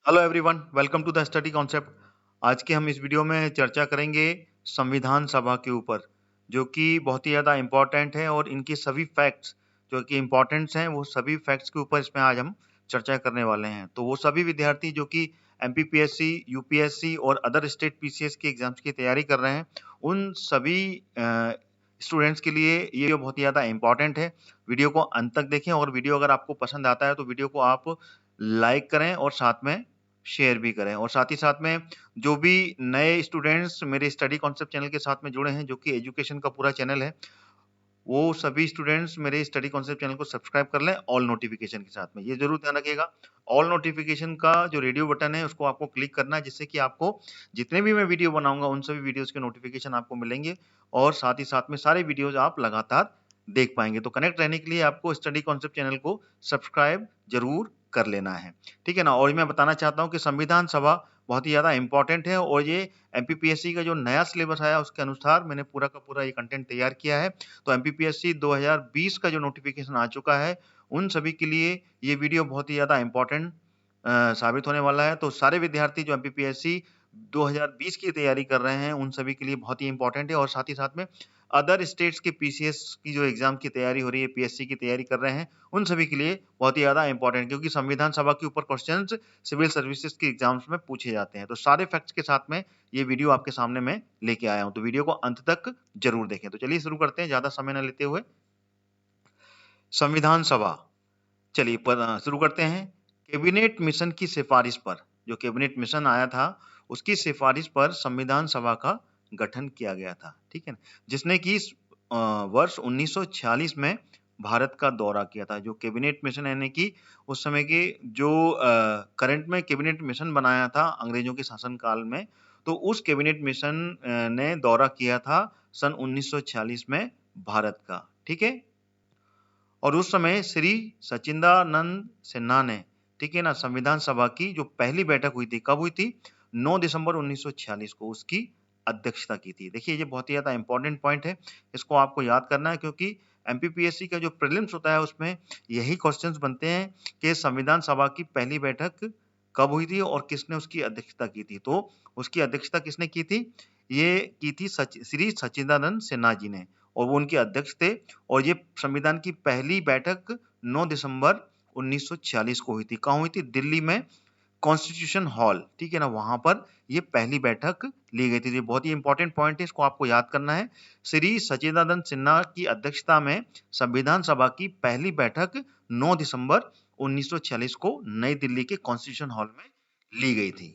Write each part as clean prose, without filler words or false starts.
Hello everyone, welcome to the study concept. आज के हम इस वीडियो में चर्चा करेंगे संविधान सभा के ऊपर, जो कि बहुत ही ज़्यादा इम्पोर्टेंट है और इनकी सभी फैक्ट्स जो कि इम्पोर्टेंट्स हैं, वो सभी फैक्ट्स के ऊपर इसमें आज हम चर्चा करने वाले हैं। तो वो सभी विद्यार्थी जो कि एमपीपीएससी, यूपीएससी और अदर स्टेट पीसीएस के एग्जाम्स की तैयारी कर रहे हैं, उन सभी स्टूडेंट्स के लिए ये बहुत ही ज़्यादा इम्पोर्टेंट है। वीडियो को अंत तक देखें और वीडियो अगर आपको पसंद आता है तो वीडियो को आप लाइक करें और साथ में शेयर भी करें। और साथ ही साथ में जो भी नए स्टूडेंट्स मेरे स्टडी कॉन्सेप्ट चैनल के साथ में जुड़े हैं, जो कि एजुकेशन का पूरा चैनल है, वो सभी स्टूडेंट्स मेरे स्टडी कॉन्सेप्ट चैनल को सब्सक्राइब कर लें ऑल नोटिफिकेशन के साथ में। ये जरूर ध्यान रखिएगा, ऑल नोटिफिकेशन का जो रेडियो बटन है उसको आपको क्लिक करना है, जिससे कि आपको जितने भी मैं वीडियो बनाऊंगा उन सभी वीडियोस के नोटिफिकेशन आपको मिलेंगे और साथ ही साथ में सारे वीडियोस आप लगातार देख पाएंगे। तो कनेक्ट रहने के लिए आपको स्टडी कॉन्सेप्ट चैनल को सब्सक्राइब जरूर कर लेना है, ठीक है ना। और मैं बताना चाहता हूँ कि संविधान सभा बहुत ही ज़्यादा इंपॉर्टेंट है और ये एमपीपीएससी का जो नया सिलेबस आया उसके अनुसार मैंने पूरा का पूरा ये कंटेंट तैयार किया है। तो एमपीपीएससी 2020 का जो नोटिफिकेशन आ चुका है, उन सभी के लिए ये वीडियो बहुत ही ज़्यादा इम्पोर्टेंट साबित होने वाला है। तो सारे विद्यार्थी जो एमपीपीएससी 2020 की तैयारी कर रहे हैं, उन सभी के लिए बहुत ही इम्पोर्टेंट है। और साथ ही साथ में अदर स्टेट्स के पीसीएस की जो एग्जाम की तैयारी हो रही है, पीएससी की तैयारी कर रहे हैं, उन सभी के लिए बहुत ही ज़्यादा इंपॉर्टेंट, क्योंकि संविधान सभा के ऊपर क्वेश्चंस सिविल सर्विसेज के एग्जाम्स में पूछे जाते हैं। तो सारे फैक्ट्स के साथ में ये वीडियो आपके सामने मैं लेके आया हूं, तो वीडियो को अंत तक जरूर देखें। तो चलिए शुरू करते हैं ज्यादा समय न लेते हुए। संविधान सभा, चलिए शुरू करते हैं। कैबिनेट मिशन की सिफारिश पर, जो कैबिनेट मिशन आया था उसकी सिफारिश पर संविधान सभा का गठन किया गया था, ठीक है ना, जिसने कि वर्ष 1946 में भारत का दौरा किया था। जो कैबिनेट मिशन यानी कि उस समय के जो करंट में कैबिनेट मिशन बनाया था अंग्रेजों के शासनकाल में, तो उस कैबिनेट मिशन ने दौरा किया था सन 1946 में भारत का, ठीक है। और उस समय श्री सचिदानंद सिन्हा ने, ठीक है ना, संविधान सभा की जो पहली बैठक हुई थी, कब हुई थी? 9 दिसंबर 1946 को उसकी अध्यक्षता की थी। देखिए ये बहुत ही ज्यादा इंपॉर्टेंट पॉइंट है, इसको आपको याद करना है, क्योंकि एमपीपीएससी का जो प्रीलिम्स होता है उसमें यही क्वेश्चंस बनते हैं कि संविधान सभा की पहली बैठक कब हुई थी और किसने उसकी अध्यक्षता की थी। तो उसकी अध्यक्षता किसने की थी? ये की थी श्री सच्चिदानंद सिन्हा जी ने, और वो उनके अध्यक्ष थे। और ये संविधान की पहली बैठक 9 दिसंबर 1946 को हुई थी। कहाँ हुई थी? दिल्ली में कॉन्स्टिट्यूशन हॉल, ठीक है ना, वहां पर ये पहली बैठक ली गई थी। ये बहुत ही इंपॉर्टेंट पॉइंट है, इसको आपको याद करना है। श्री सच्चिदानंद सिन्हा की अध्यक्षता में संविधान सभा की पहली बैठक 9 दिसंबर 1946 को नई दिल्ली के कॉन्स्टिट्यूशन हॉल में ली गई थी।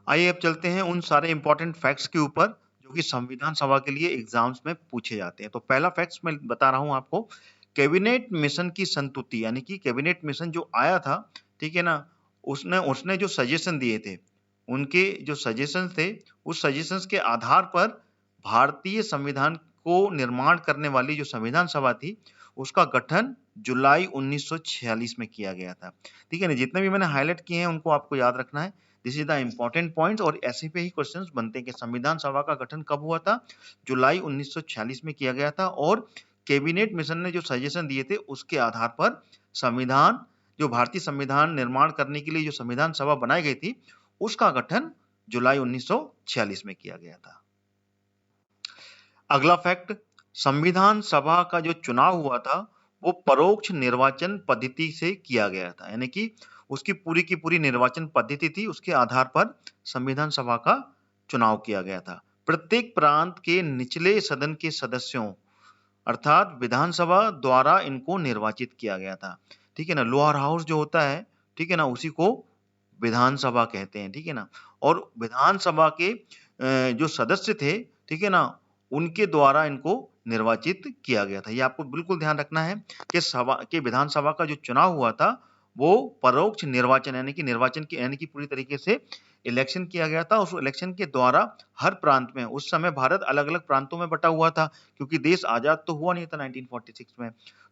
आइए अब चलते हैं उन सारे इंपॉर्टेंट फैक्ट्स के ऊपर जो कि संविधान सभा के लिए एग्जाम्स में पूछे जाते हैं। तो पहला फैक्ट्स मैं बता रहा हूं आपको। कैबिनेट मिशन की संतुति, यानी कि कैबिनेट मिशन जो आया था, ठीक है ना, उसने उसने जो सजेशन दिए थे, उनके जो सजेशन थे, उस सजेशंस के आधार पर भारतीय संविधान को निर्माण करने वाली जो संविधान सभा थी, उसका गठन जुलाई 1946 में किया गया था, ठीक है ना। जितने भी मैंने हाईलाइट किए हैं उनको आपको याद रखना है। This is the important points, और ऐसे पे ही क्वेश्चंस बनते हैं कि संविधान सभा का गठन कब हुआ था? जुलाई 1946 में किया गया था। और कैबिनेट मिशन ने जो सजेशन दिए थे उसके आधार पर संविधान, जो भारतीय संविधान निर्माण करने के लिए जो संविधान सभा बनाई गई थी, उसका गठन जुलाई 1946 में किया गया था। अगला फैक्ट, संविधान सभा का जो चुनाव हुआ था वो परोक्ष निर्वाचन पद्धति से किया गया था, यानी कि उसकी पूरी निर्वाचन पद्धति थी, उसके आधार पर संविधान सभा का चुनाव किया गया था। प्रत्येक प्रांत के निचले सदन के सदस्यों, अर्थात विधानसभा द्वारा इनको निर्वाचित किया गया था, ठीक है ना। लोअर हाउस जो होता है, ठीक है ना, उसी को विधानसभा कहते हैं, ठीक है ना। और विधानसभा के जो सदस्य थे, ठीक है ना, उनके द्वारा इनको निर्वाचित किया गया था। ये आपको बिल्कुल ध्यान रखना है कि सभा के विधानसभा का जो चुनाव हुआ था वो परोक्ष निर्वाचन, यानी कि निर्वाचन की, यानी कि पूरी तरीके से इलेक्शन किया गया था। उस इलेक्शन के द्वारा हर प्रांत में, उस समय भारत अलग अलग प्रांतों में बटा हुआ था, क्योंकि देश आजाद तो हुआ नहीं था 1946 में।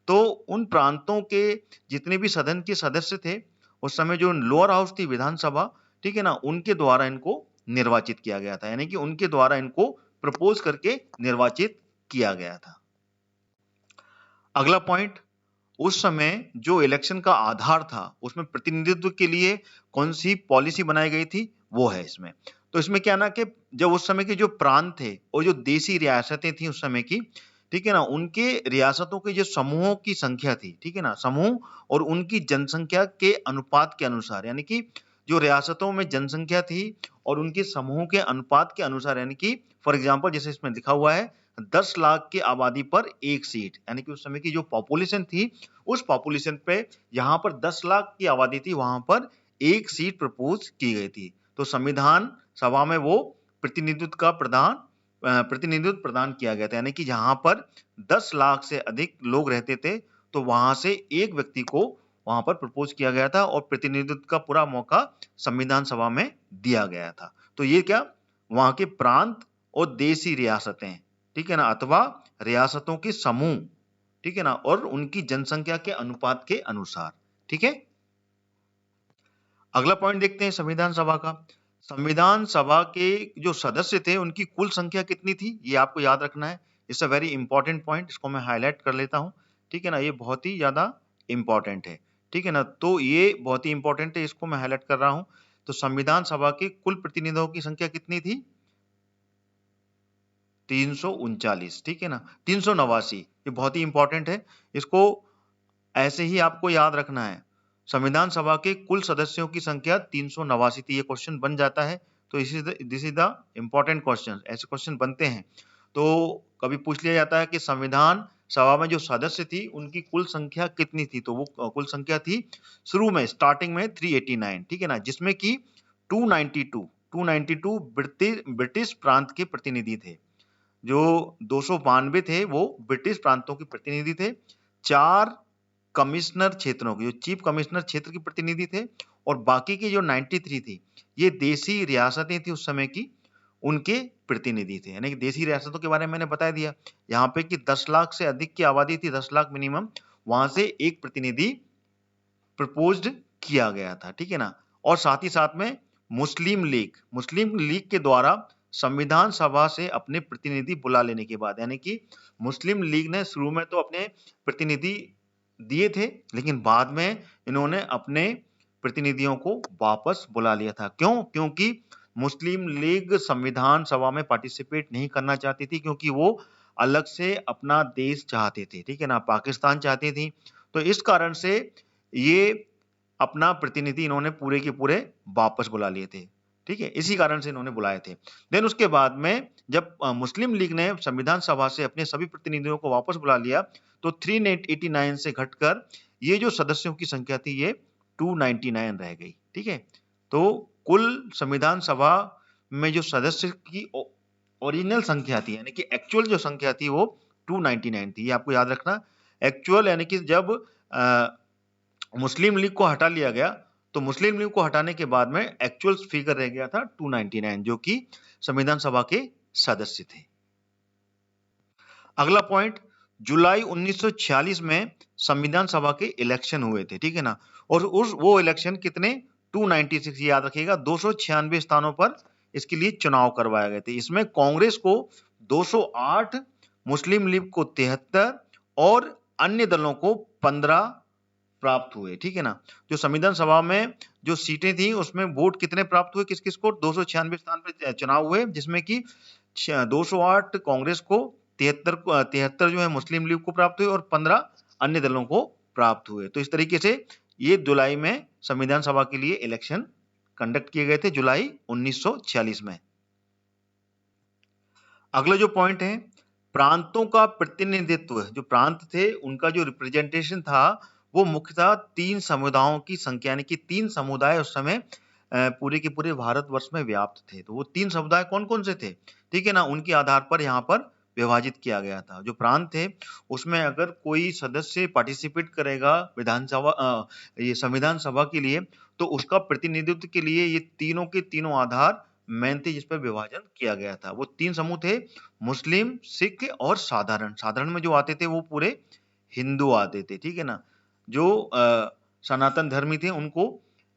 तो उन प्रांतों के जितने भी सदन के सदस्य थे, उस समय जो लोअर हाउस थी विधानसभा, ठीक है ना, उनके द्वारा इनको निर्वाचित किया गया था, यानी कि उनके द्वारा इनको प्रपोज करके निर्वाचित किया गया था। अगला पॉइंट, उस समय जो इलेक्शन का आधार था उसमें प्रतिनिधित्व के लिए कौन सी पॉलिसी बनाई गई थी, वो है इसमें। तो इसमें क्या ना कि जब उस समय के जो प्रांत थे और जो देसी रियासतें थी उस समय की, ठीक है ना, उनके रियासतों के जो समूहों की संख्या थी, ठीक है ना, समूह और उनकी जनसंख्या के अनुपात के अनुसार, यानी कि जो रियासतों में जनसंख्या थी और उनके समूह के अनुपात के अनुसार, यानी कि फॉर एग्जाम्पल जैसे इसमें लिखा हुआ है 10 लाख की आबादी पर एक सीट, यानी कि उस समय की जो पॉपुलेशन थी उस पॉपुलेशन पे यहाँ पर 10 लाख की आबादी थी, वहां पर एक सीट प्रपोज की गई थी। तो संविधान सभा में वो प्रतिनिधित्व प्रदान किया गया था, यानी कि जहां पर 10 लाख से अधिक लोग रहते थे तो वहां से एक व्यक्ति को वहां पर प्रपोज किया गया था और प्रतिनिधित्व का पूरा मौका संविधान सभा में दिया गया था। तो ये क्या, वहां के प्रांत और देशी रियासतें, ठीक है ना, अथवा रियासतों के समूह, ठीक है ना, और उनकी जनसंख्या के अनुपात के अनुसार। ठीक है, अगला पॉइंट देखते हैं संविधान सभा का। संविधान सभा के जो सदस्य थे उनकी कुल संख्या कितनी थी, ये आपको याद रखना है। It's a very important point, इसको मैं हाईलाइट कर लेता हूं, ठीक है ना, ये बहुत ही ज्यादा इंपॉर्टेंट है, ठीक है ना। तो ये बहुत ही इंपॉर्टेंट है, इसको मैं हाईलाइट कर रहा हूं। तो संविधान सभा के कुल प्रतिनिधियों की संख्या कितनी थी, 339, ठीक है ना, 389, ये बहुत ही इंपॉर्टेंट है, इसको ऐसे ही आपको याद रखना है। संविधान सभा के कुल सदस्यों की संख्या 389 थी, ये क्वेश्चन बन जाता है। तो this is the important question, ऐसे क्वेश्चन बनते हैं। तो कभी पूछ लिया जाता है कि संविधान सभा में जो सदस्य थी उनकी कुल संख्या कितनी थी, तो वो कुल संख्या थी शुरू में स्टार्टिंग में 389, ठीक है ना, जिसमें कि 292 ब्रिटिश प्रांत के प्रतिनिधि थे, जो 292 थे वो ब्रिटिश प्रांतों के प्रतिनिधि थे, 4 कमिश्नर क्षेत्रों के, जो चीफ कमिश्नर क्षेत्र के प्रतिनिधि थे, और बाकी की जो 93 थी ये देसी रियासतें थी उस समय की, उनके प्रतिनिधि थे। यानी कि देसी रियासतों के बारे में मैंने बता दिया यहाँ पे कि 10 लाख से अधिक की आबादी थी, 10 लाख मिनिमम, वहां से एक प्रतिनिधि प्रपोज्ड किया गया था, ठीक है ना। और साथ ही साथ में मुस्लिम लीग के द्वारा संविधान सभा से अपने प्रतिनिधि बुला लेने के बाद, यानी कि मुस्लिम लीग ने शुरू में तो अपने प्रतिनिधि दिए थे, लेकिन बाद में इन्होंने अपने प्रतिनिधियों को वापस बुला लिया था। क्यों? क्योंकि मुस्लिम लीग संविधान सभा में पार्टिसिपेट नहीं करना चाहती थी, क्योंकि वो अलग से अपना देश चाहते थे, ठीक है ना, पाकिस्तान चाहती थी। तो इस कारण से ये अपना प्रतिनिधि इन्होंने पूरे के पूरे वापस बुला लिए थे, ठीक है, इसी कारण से इन्होंने बुलाए थे। देन उसके बाद में जब मुस्लिम लीग ने संविधान सभा से अपने सभी प्रतिनिधियों को वापस बुला लिया तो 389 से घटकर ये जो सदस्यों की संख्या थी ये 299 रह गई, ठीक है। तो कुल संविधान सभा में जो सदस्य की ओरिजिनल संख्या थी, यानी कि एक्चुअल जो संख्या थी वो 299 थी, ये आपको याद रखना। एक्चुअल यानी कि जब मुस्लिम लीग को हटा लिया गया तो मुस्लिम लीग को हटाने के बाद में एक्चुअल फिगर रह गया था 299, जो कि संविधान सभा के सदस्य थे। अगला पॉइंट, जुलाई 1946 में संविधान सभा के इलेक्शन हुए थे, ठीक है ना, और वो इलेक्शन कितने, 296, याद रखिएगा, 296 स्थानों पर इसके लिए चुनाव करवाए गए थे। इसमें कांग्रेस को 208, मुस्लिम लीग को 73 और अन्य दलों को 15 प्राप्त हुए, ठीक है ना। जो संविधान सभा में जो सीटें थी उसमें वोट कितने प्राप्त हुए, किस किस को, 296 स्थान पर चुनाव हुए, जिसमें कि 208 कांग्रेस को, 73 जो है मुस्लिम लीग को प्राप्त हुए और 15 अन्य दलों को प्राप्त हुए। तो इस तरीके से ये जुलाई में संविधान सभा के लिए इलेक्शन कंडक्ट किए गए थे, जुलाई 1946 में। अगला जो पॉइंट है, प्रांतों का प्रतिनिधित्व, जो प्रांत थे उनका जो रिप्रेजेंटेशन था वो मुख्यतः 3 समुदायों की संख्या, यानी कि 3 समुदाय उस समय पूरे के पूरे भारतवर्ष में व्याप्त थे। तो वो 3 समुदाय कौन कौन से थे, ठीक है ना, उनके आधार पर यहाँ पर विभाजित किया गया था। जो प्रांत थे उसमें अगर कोई सदस्य पार्टिसिपेट करेगा विधानसभा ये संविधान सभा के लिए, तो उसका प्रतिनिधित्व के लिए ये तीनों के तीनों आधार मेन थे जिस पर विभाजन किया गया था। वो 3 समूह थे, मुस्लिम, सिख और साधारण। साधारण में जो आते थे वो पूरे हिंदू आते थे, ठीक है ना। जो सनातन धर्मी थे उनको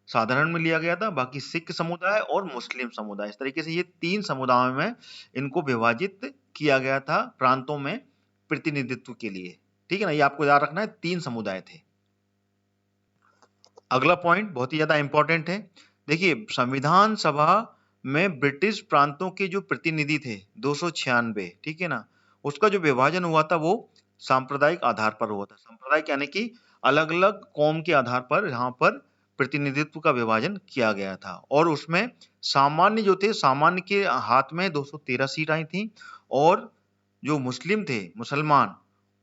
साधारण में लिया गया था, बाकी सिख समुदाय और मुस्लिम समुदाय, इस तरीके से ये 3 समुदायों में इनको विभाजित किया गया था प्रांतों में प्रतिनिधित्व के लिए, ठीक है ना, ये आपको याद रखना है, 3 समुदाय थे। अगला पॉइंट बहुत ही ज्यादा इंपॉर्टेंट है। देखिए, संविधान सभा में ब्रिटिश प्रांतों के जो प्रतिनिधि थे 296, ठीक है ना, उसका जो विभाजन हुआ था वो सांप्रदायिक आधार पर हुआ था। सांप्रदायिक यानी कि अलग अलग कौम के आधार पर यहाँ पर प्रतिनिधित्व का विभाजन किया गया था। और उसमें सामान्य जो थे, सामान्य के हाथ में 213 सीट आई थी, और जो मुस्लिम थे, मुसलमान,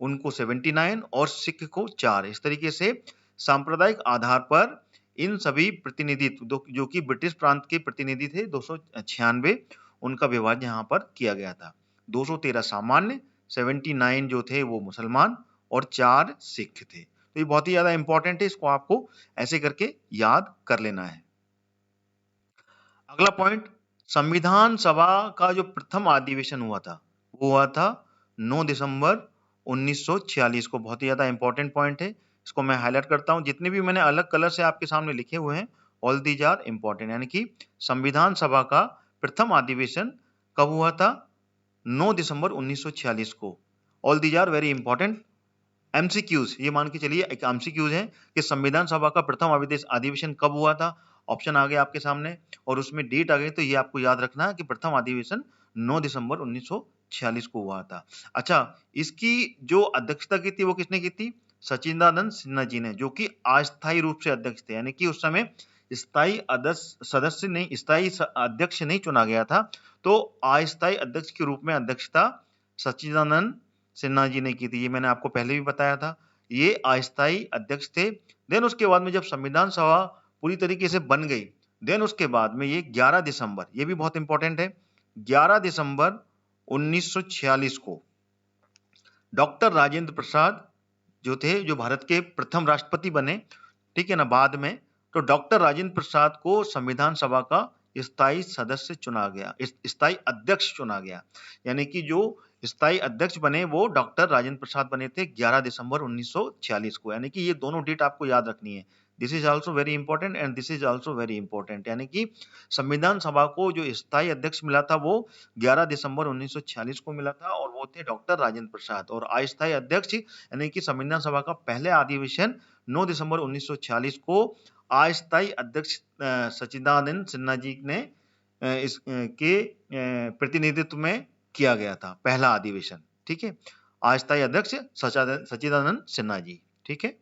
उनको 79 और सिख को 4। इस तरीके से सांप्रदायिक आधार पर इन सभी प्रतिनिधित्व जो कि ब्रिटिश प्रांत के प्रतिनिधि थे 296, उनका विभाजन यहाँ पर किया गया था। 213 सामान्य, 79 जो थे वो मुसलमान, और 4 सिख थे। तो ये बहुत ही ज्यादा इंपॉर्टेंट है, इसको आपको ऐसे करके याद कर लेना है। अगला पॉइंट, संविधान सभा का जो प्रथम अधिवेशन हुआ था वो हुआ था 9 दिसंबर 1946 को। बहुत ही ज्यादा इंपॉर्टेंट पॉइंट है, इसको मैं हाईलाइट करता हूं। जितने भी मैंने अलग कलर से आपके सामने लिखे हुए हैं, ऑल दीज आर इंपॉर्टेंट। यानी कि संविधान सभा का प्रथम अधिवेशन कब हुआ था? 9 दिसंबर 1946 को। All these are very important MCQs. ये मान के चलिए एक एमसीक्यूज है कि संविधान सभा का प्रथम अधिवेशन कब हुआ था। ऑप्शन आ गया आपके सामने और उसमें डेट आ गई, तो ये आपको याद रखना है कि प्रथम अधिवेशन 9 दिसंबर 1946 को हुआ था। अच्छा, इसकी जो अध्यक्षता की थी वो किसने की थी? सच्चिदानंद सिन्हा जी ने, जो कि अस्थायी रूप से अध्यक्ष थे। यानी कि उस समय स्थायी सदस्य नहीं, स्थायी अध्यक्ष नहीं चुना गया था, तो अस्थायी अध्यक्ष के रूप में अध्यक्षता सच्चिदानंद सिन्हा जी ने की थी। ये मैंने आपको पहले भी बताया था, ये अस्थायी अध्यक्ष थे। देन उसके बाद में जब संविधान सभा पूरी तरीके से बन गई, देन उसके बाद में ये 11 दिसंबर, ये भी बहुत इंपॉर्टेंट है, 11 दिसंबर 1946 को डॉक्टर राजेंद्र प्रसाद जो थे, जो भारत के प्रथम राष्ट्रपति बने, ठीक है ना, बाद में, तो डॉक्टर राजेंद्र प्रसाद को संविधान सभा का स्थायी सदस्य चुना गया, स्थायी अध्यक्ष चुना गया। यानी कि जो स्थायी अध्यक्ष बने वो डॉक्टर राजेंद्र प्रसाद बने थे 11 दिसंबर 1946 को। यानी कि ये दोनों डेट आपको याद रखनी है। This is also very important and this is also very important. यानी कि संविधान सभा को जो स्थायी अध्यक्ष मिला था वो 11 दिसंबर 1946 को मिला था, और वो थे डॉक्टर राजेंद्र प्रसाद। और अस्थायी अध्यक्ष यानी कि संविधान सभा का पहले अधिवेशन 9 दिसंबर 1946 को अस्थायी अध्यक्ष सच्चिदानंद सिन्हा जी ने के प्रतिनिधित्व में किया गया था, पहला अधिवेशन। ठीक है, अस्थायी अध्यक्ष सच्चिदानंद सिन्हा जी। ठीक है,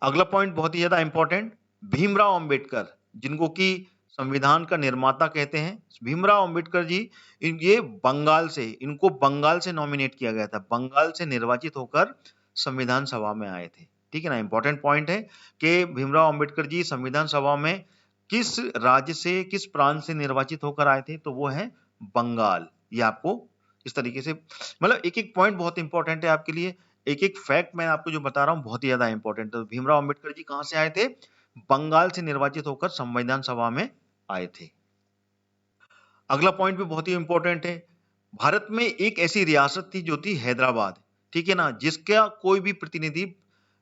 अगला पॉइंट बहुत ही ज्यादा इंपॉर्टेंट, भीमराव अंबेडकर, जिनको कि संविधान का निर्माता कहते हैं। भीमराव अंबेडकर जी, ये बंगाल से, इनको बंगाल से नॉमिनेट किया गया था, बंगाल से निर्वाचित होकर संविधान सभा में आए थे। ठीक है ना, इंपॉर्टेंट पॉइंट है कि भीमराव अंबेडकर जी संविधान सभा में किस राज्य से, किस प्रांत से निर्वाचित होकर आए थे, तो वो है बंगाल। ये आपको इस तरीके से, मतलब एक एक पॉइंट बहुत इंपॉर्टेंट है आपके लिए, एक एक फैक्ट मैं आपको जो बता रहा हूँ बहुत ही ज्यादा इंपॉर्टेंट है। तो भीमराव अंबेडकर जी कहां से आए थे? बंगाल से निर्वाचित होकर संविधान सभा में आए थे। अगला पॉइंट भी बहुत ही इंपॉर्टेंट है, भारत में एक ऐसी रियासत थी जो थी हैदराबाद, ठीक है ना, जिसका कोई भी प्रतिनिधि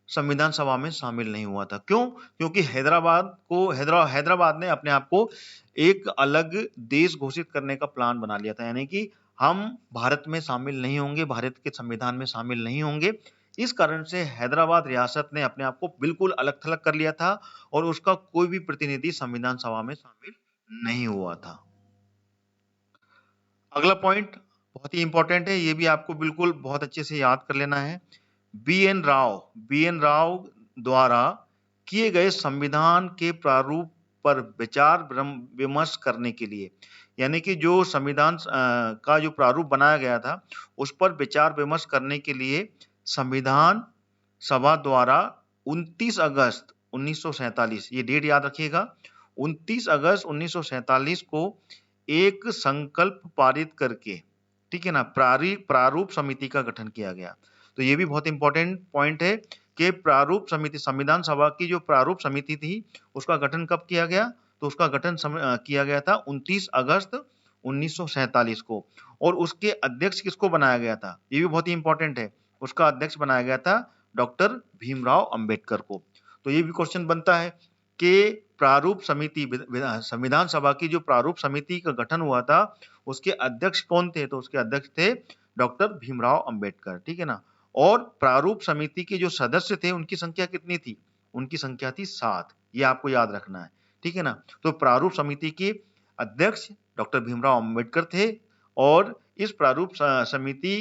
संविधान सभा में शामिल नहीं हुआ था। क्यों? क्योंकि हैदराबाद ने अपने आप को एक अलग देश घोषित करने का प्लान बना लिया था। यानी कि हम भारत में शामिल नहीं होंगे, भारत के संविधान में शामिल नहीं होंगे। इस कारण से हैदराबाद रियासत ने अपने आप को बिल्कुल अलग थलग कर लिया था, और उसका कोई भी प्रतिनिधि संविधान सभा में शामिल नहीं हुआ था। अगला पॉइंट बहुत ही इंपॉर्टेंट है, ये भी आपको बिल्कुल बहुत अच्छे से याद कर लेना है। बी एन राव द्वारा किए गए संविधान के प्रारूप पर विचार विमर्श करने के लिए, यानी कि जो संविधान का जो प्रारूप बनाया गया था उस पर विचार विमर्श करने के लिए संविधान सभा द्वारा 29 अगस्त 1947, ये डेट याद रखिएगा, 29 अगस्त 1947 को एक संकल्प पारित करके, ठीक है ना, प्रारूप समिति का गठन किया गया। तो ये भी बहुत इंपॉर्टेंट पॉइंट है कि प्रारूप समिति, संविधान सभा की जो प्रारूप समिति थी उसका गठन कब किया गया? तो उसका गठन किया गया था 29 अगस्त 1947 को। और उसके अध्यक्ष किसको बनाया गया था? ये भी बहुत ही इंपॉर्टेंट है, उसका अध्यक्ष बनाया गया था डॉक्टर भीमराव अंबेडकर को। तो ये भी क्वेश्चन बनता है कि प्रारूप समिति, संविधान सभा की जो प्रारूप समिति का गठन हुआ था उसके अध्यक्ष कौन थे? तो उसके अध्यक्ष थे डॉक्टर भीमराव अंबेडकर। ठीक है ना, और प्रारूप समिति के जो सदस्य थे उनकी संख्या कितनी थी? उनकी संख्या थी 7। ये आपको याद रखना है, ठीक है ना। तो प्रारूप समिति के अध्यक्ष डॉक्टर भीमराव अंबेडकर थे और इस प्रारूप समिति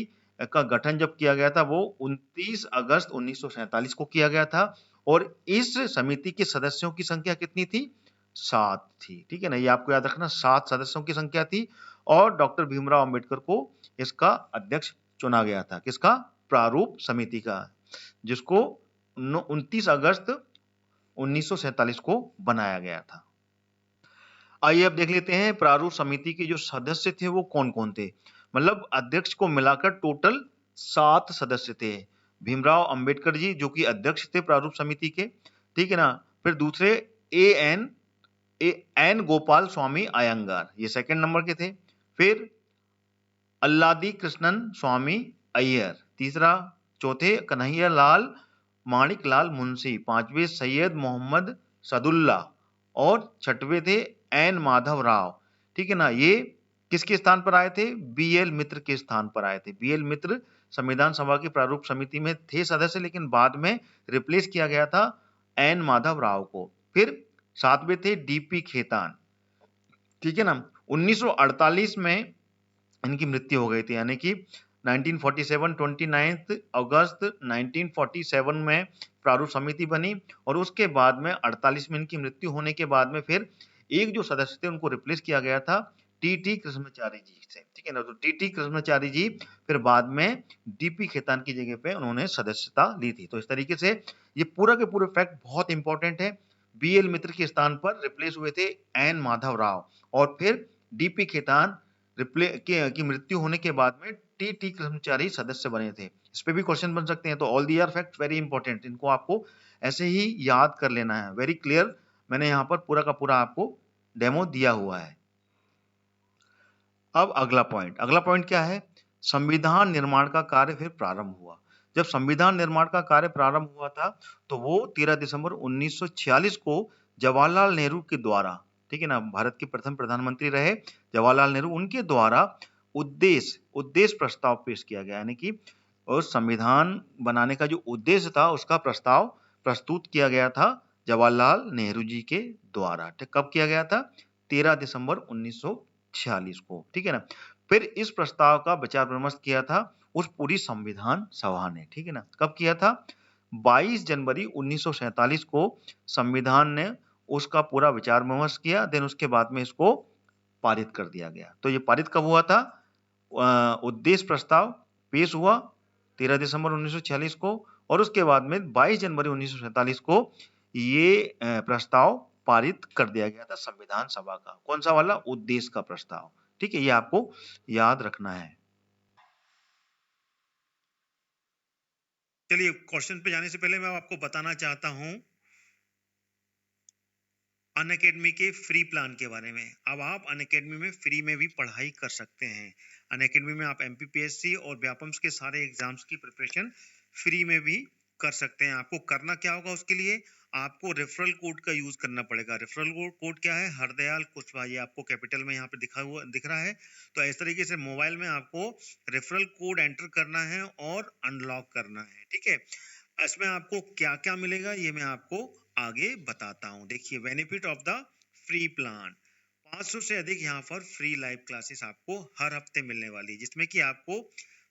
का गठन जब किया गया था वो 29 अगस्त 1947 को किया गया था और इस समिति के सदस्यों की संख्या कितनी थी? 7 थी, ठीक है ना। ये आपको याद रखना, 7 सदस्यों की संख्या थी और डॉक्टर भीमराव अंबेडकर को इसका अध्यक्ष चुना गया था। किसका? प्रारूप समिति का, जिसको 29 अगस्त 1947 को बनाया गया था। आइए अब देख लेते हैं प्रारूप समिति के जो सदस्य थे वो कौन-कौन थे। मतलब अध्यक्ष को मिलाकर टोटल 7 सदस्य थे। भीमराव अंबेडकर जी जो कि अध्यक्ष थे प्रारूप समिति के, ठीक है ना। फिर दूसरे एन गोपाल स्वामी अयंगार, ये सेकंड नंबर के थे। फिर अल्लादी कृष्णन स्वामी अय्यर, तीसरा। चौथे कन्हैया लाल माणिक लाल मुंशी, पांचवे सैयद मोहम्मद सदुल्ला और छठवे थे एन माधव राव, ठीक है ना। ये किसके स्थान पर आए थे? बीएल मित्र के स्थान पर आए थे। बीएल मित्र संविधान सभा की प्रारूप समिति में थे सदस्य, लेकिन बाद में रिप्लेस किया गया था एन माधव राव को। फिर सातवें थे डीपी खेतान, ठीक है ना। 1948 में इनकी मृत्यु हो गई थी, यानी कि 1947 29 अगस्त 1947 में प्रारूप समिति बनी और उसके बाद में 48 में इनकी मृत्यु होने के बाद में फिर एक जो सदस्य थे उनको रिप्लेस किया गया था टी कृष्णचारी जी से, ठीक है ना। तो टी कृष्णचारी जी फिर बाद में डीपी खेतान की जगह पे उन्होंने सदस्यता ली थी। तो इस तरीके से ये पूरा के पूरे फैक्ट बहुत इंपॉर्टेंट है। बीएल मित्र के स्थान पर रिप्लेस हुए थे एन माधव राव और फिर डीपी खेतान की मृत्यु होने के बाद में टी कृष्णचारी सदस्य बने थे। इस पे भी क्वेश्चन बन सकते हैं। तो all the are fact very important, इनको आपको ऐसे ही याद कर लेना है। वेरी क्लियर, मैंने यहाँ पर पूरा का पूरा आपको डेमो दिया हुआ है। अब अगला पॉइंट क्या है? संविधान निर्माण का कार्य फिर प्रारंभ हुआ। जब संविधान निर्माण का कार्य प्रारंभ हुआ था तो वो 13 दिसंबर 1946 को जवाहरलाल नेहरू के द्वारा, ठीक है ना, भारत के प्रथम प्रधानमंत्री रहे जवाहरलाल नेहरू, उनके द्वारा उद्देश्य प्रस्ताव पेश किया गया, यानी कि उस संविधान बनाने का जो उद्देश्य था उसका प्रस्ताव प्रस्तुत किया गया था जवाहरलाल नेहरू जी के द्वारा। कब किया गया था? 13 दिसंबर 1946 को, ठीक है ना। फिर इस प्रस्ताव का विचार विमर्श किया था उस पूरी संविधान सभा ने, ठीक है ना। कब किया था? 22 जनवरी 1947 को संविधान ने उसका पूरा विचार विमर्श किया, देन उसके बाद में इसको पारित कर दिया गया। तो ये पारित कब हुआ था? उद्देश्य प्रस्ताव पेश हुआ 13 दिसंबर 1946 को और उसके बाद में 22 जनवरी 1947 को ये प्रस्ताव पारित कर दिया गया था संविधान सभा का। कौन सा वाला? उद्देश्य का प्रस्ताव, ठीक है। ये आपको याद रखना है। चलिए क्वेश्चन पे जाने से पहले मैं आपको बताना चाहता हूं अनअकैडमी के फ्री प्लान के बारे में। अब आप अनअकैडमी में फ्री में भी पढ़ाई कर सकते हैं। अनअकैडमी में आप एमपीपीएससी और व्यापम्स के सारे एग्जाम्स की प्रिपरेशन फ्री में भी कर सकते हैं। आपको करना क्या होगा? उसके लिए आपको रेफरल कोड का यूज करना पड़ेगा। रेफरल कोड क्या है? हरदयाल कुशवाहा, ये आपको कैपिटल में यहाँ पे दिख रहा है। तो इस तरीके से मोबाइल में आपको रेफरल कोड एंटर करना है और अनलॉक करना है, ठीक है। इसमें आपको क्या क्या मिलेगा ये मैं आपको आगे बताता हूं। देखिए benefit of the free plan, 500 से अधिक यहाँ पर फ्री लाइव क्लासेस आपको हर हफ्ते मिलने वाली, जिसमें कि आपको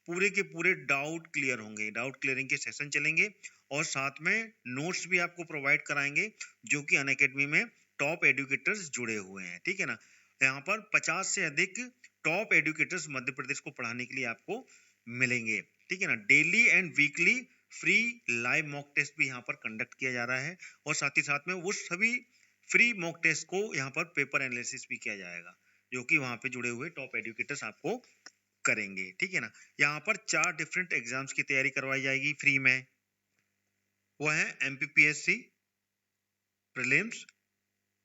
पूरे के पूरे डाउट क्लियर होंगे, डाउट क्लियरिंग के सेशन चलेंगे और साथ में नोट्स भी आपको प्रोवाइड कराएंगे जो कि अनअकैडमी में टॉप एडुकेटर्स जुड़े हुए हैं, ठीक है ना। यहाँ पर 50 से अधिक टॉप एडुकेटर्स मध्य प्रदेश को पढ़ाने के लिए आपको मिलेंगे, ठीक है ना। Daily and weekly free live mock test भी यहाँ पर कंडक्ट किया जा रहा है और साथ ही साथ में वो सभी फ्री मॉक टेस्ट को यहाँ पर पेपर एनालिसिस भी किया जाएगा जो कि वहाँ पे जुड़े हुए टॉप एडुकेटर्स आपको करेंगे, ठीक है ना। यहाँ पर 4 डिफरेंट एग्जाम्स की तैयारी करवाई जाएगी फ्री में। वो है MPPSC prelims,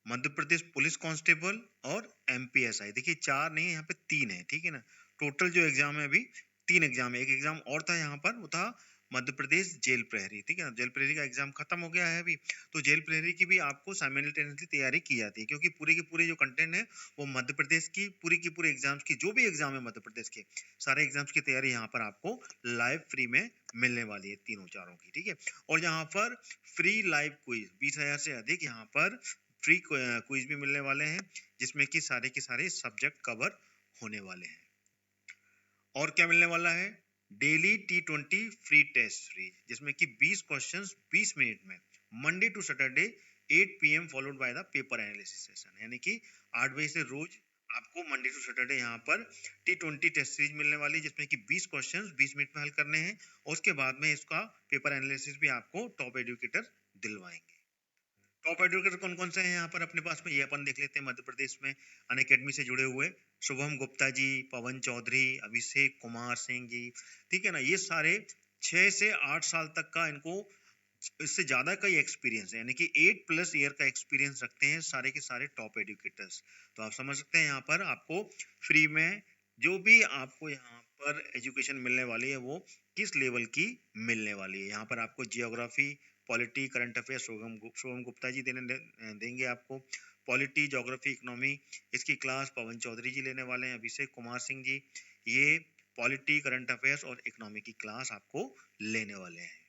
Madhya Pradesh police constable और एमपीएसआई। देखिए 4 नहीं है, यहाँ पे 3 है, ठीक है ना। टोटल जो एग्जाम है अभी 3 एग्जाम है। एक एग्जाम और था यहाँ पर, वो था मध्य प्रदेश जेल प्रहरी, ठीक है ना। जेल प्रहरी का एग्जाम खत्म हो गया है अभी, तो जेल प्रहरी की भी आपको साइमल्टेनियसली तैयारी की जाती है, क्योंकि पूरे के पूरे जो कंटेंट है वो मध्य प्रदेश की पूरी एग्जाम्स की, जो भी एग्जाम है मध्य प्रदेश के सारे एग्जाम्स की तैयारी यहाँ पर आपको लाइव फ्री में मिलने वाली है, तीनों चारों की, ठीक है। और यहाँ पर फ्री लाइव क्विज 20,000 से अधिक यहाँ पर फ्री क्विज भी मिलने वाले हैं, जिसमें कि सारे के सारे सब्जेक्ट कवर होने वाले हैं। और क्या मिलने वाला है, daily T20 free test series, जिसमें कि 20 क्वेश्चंस 20 मिनट में, Monday to Saturday 8 PM followed by the paper analysis session, यानी कि 8 बजे से रोज आपको मंडे टू सैटरडे यहाँ पर T20 टेस्ट सीरीज मिलने वाली है, जिसमें कि 20 क्वेश्चंस 20 मिनट में हल करने हैं, और उसके बाद में इसका पेपर एनालिसिस भी आपको टॉप एजुकेटर दिलवाएंगे। टॉप एजुकेटर कौन कौन से हैं यहाँ पर अपने पास में, ये अपन देख लेते हैं। मध्य प्रदेश में अनअकैडमी से जुड़े हुए शुभम गुप्ता जी, पवन चौधरी, अभिषेक कुमार सिंह जी, ठीक है ना। ये सारे 6 से 8 साल तक का इनको इससे ज्यादा का एक्सपीरियंस है, यानी कि 8+ ईयर का एक्सपीरियंस रखते हैं सारे के सारे टॉप एजुकेटर्स। तो आप समझ सकते हैं यहाँ पर आपको फ्री में जो भी आपको यहाँ पर एजुकेशन मिलने वाली है वो किस लेवल की मिलने वाली है। यहाँ पर आपको geography, polity, current affair Shubham Gupta ji देंगे आपको। पॉलिटी, ज्योग्राफी, इकोनॉमी इसकी क्लास पवन चौधरी जी लेने वाले हैं। अभिषेक कुमार सिंह जी ये पॉलिटी, करंट अफेयर्स और इकोनॉमी की क्लास आपको लेने वाले हैं।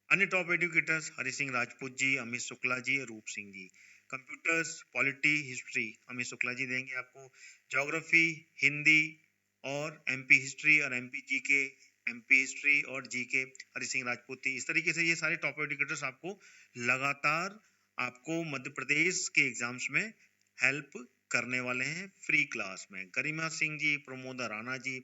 अन्य top educators Hari Singh Rajput ji, Amit Shukla ji, Roop Singh ji. Computers, polity, history Amit Shukla ji देंगे आपको। ज्योग्राफी, हिंदी और MP हिस्ट्री और MP जीके, MP हिस्ट्री और जीके हरि सिंह राजपूत। इस तरीके से ये सारे टॉप एजुकेटर्स आपको लगातार आपको मध्य प्रदेश के एग्जाम्स में हेल्प करने वाले हैं फ्री क्लास में। गरिमा सिंह जी, प्रमोदा राणा जी,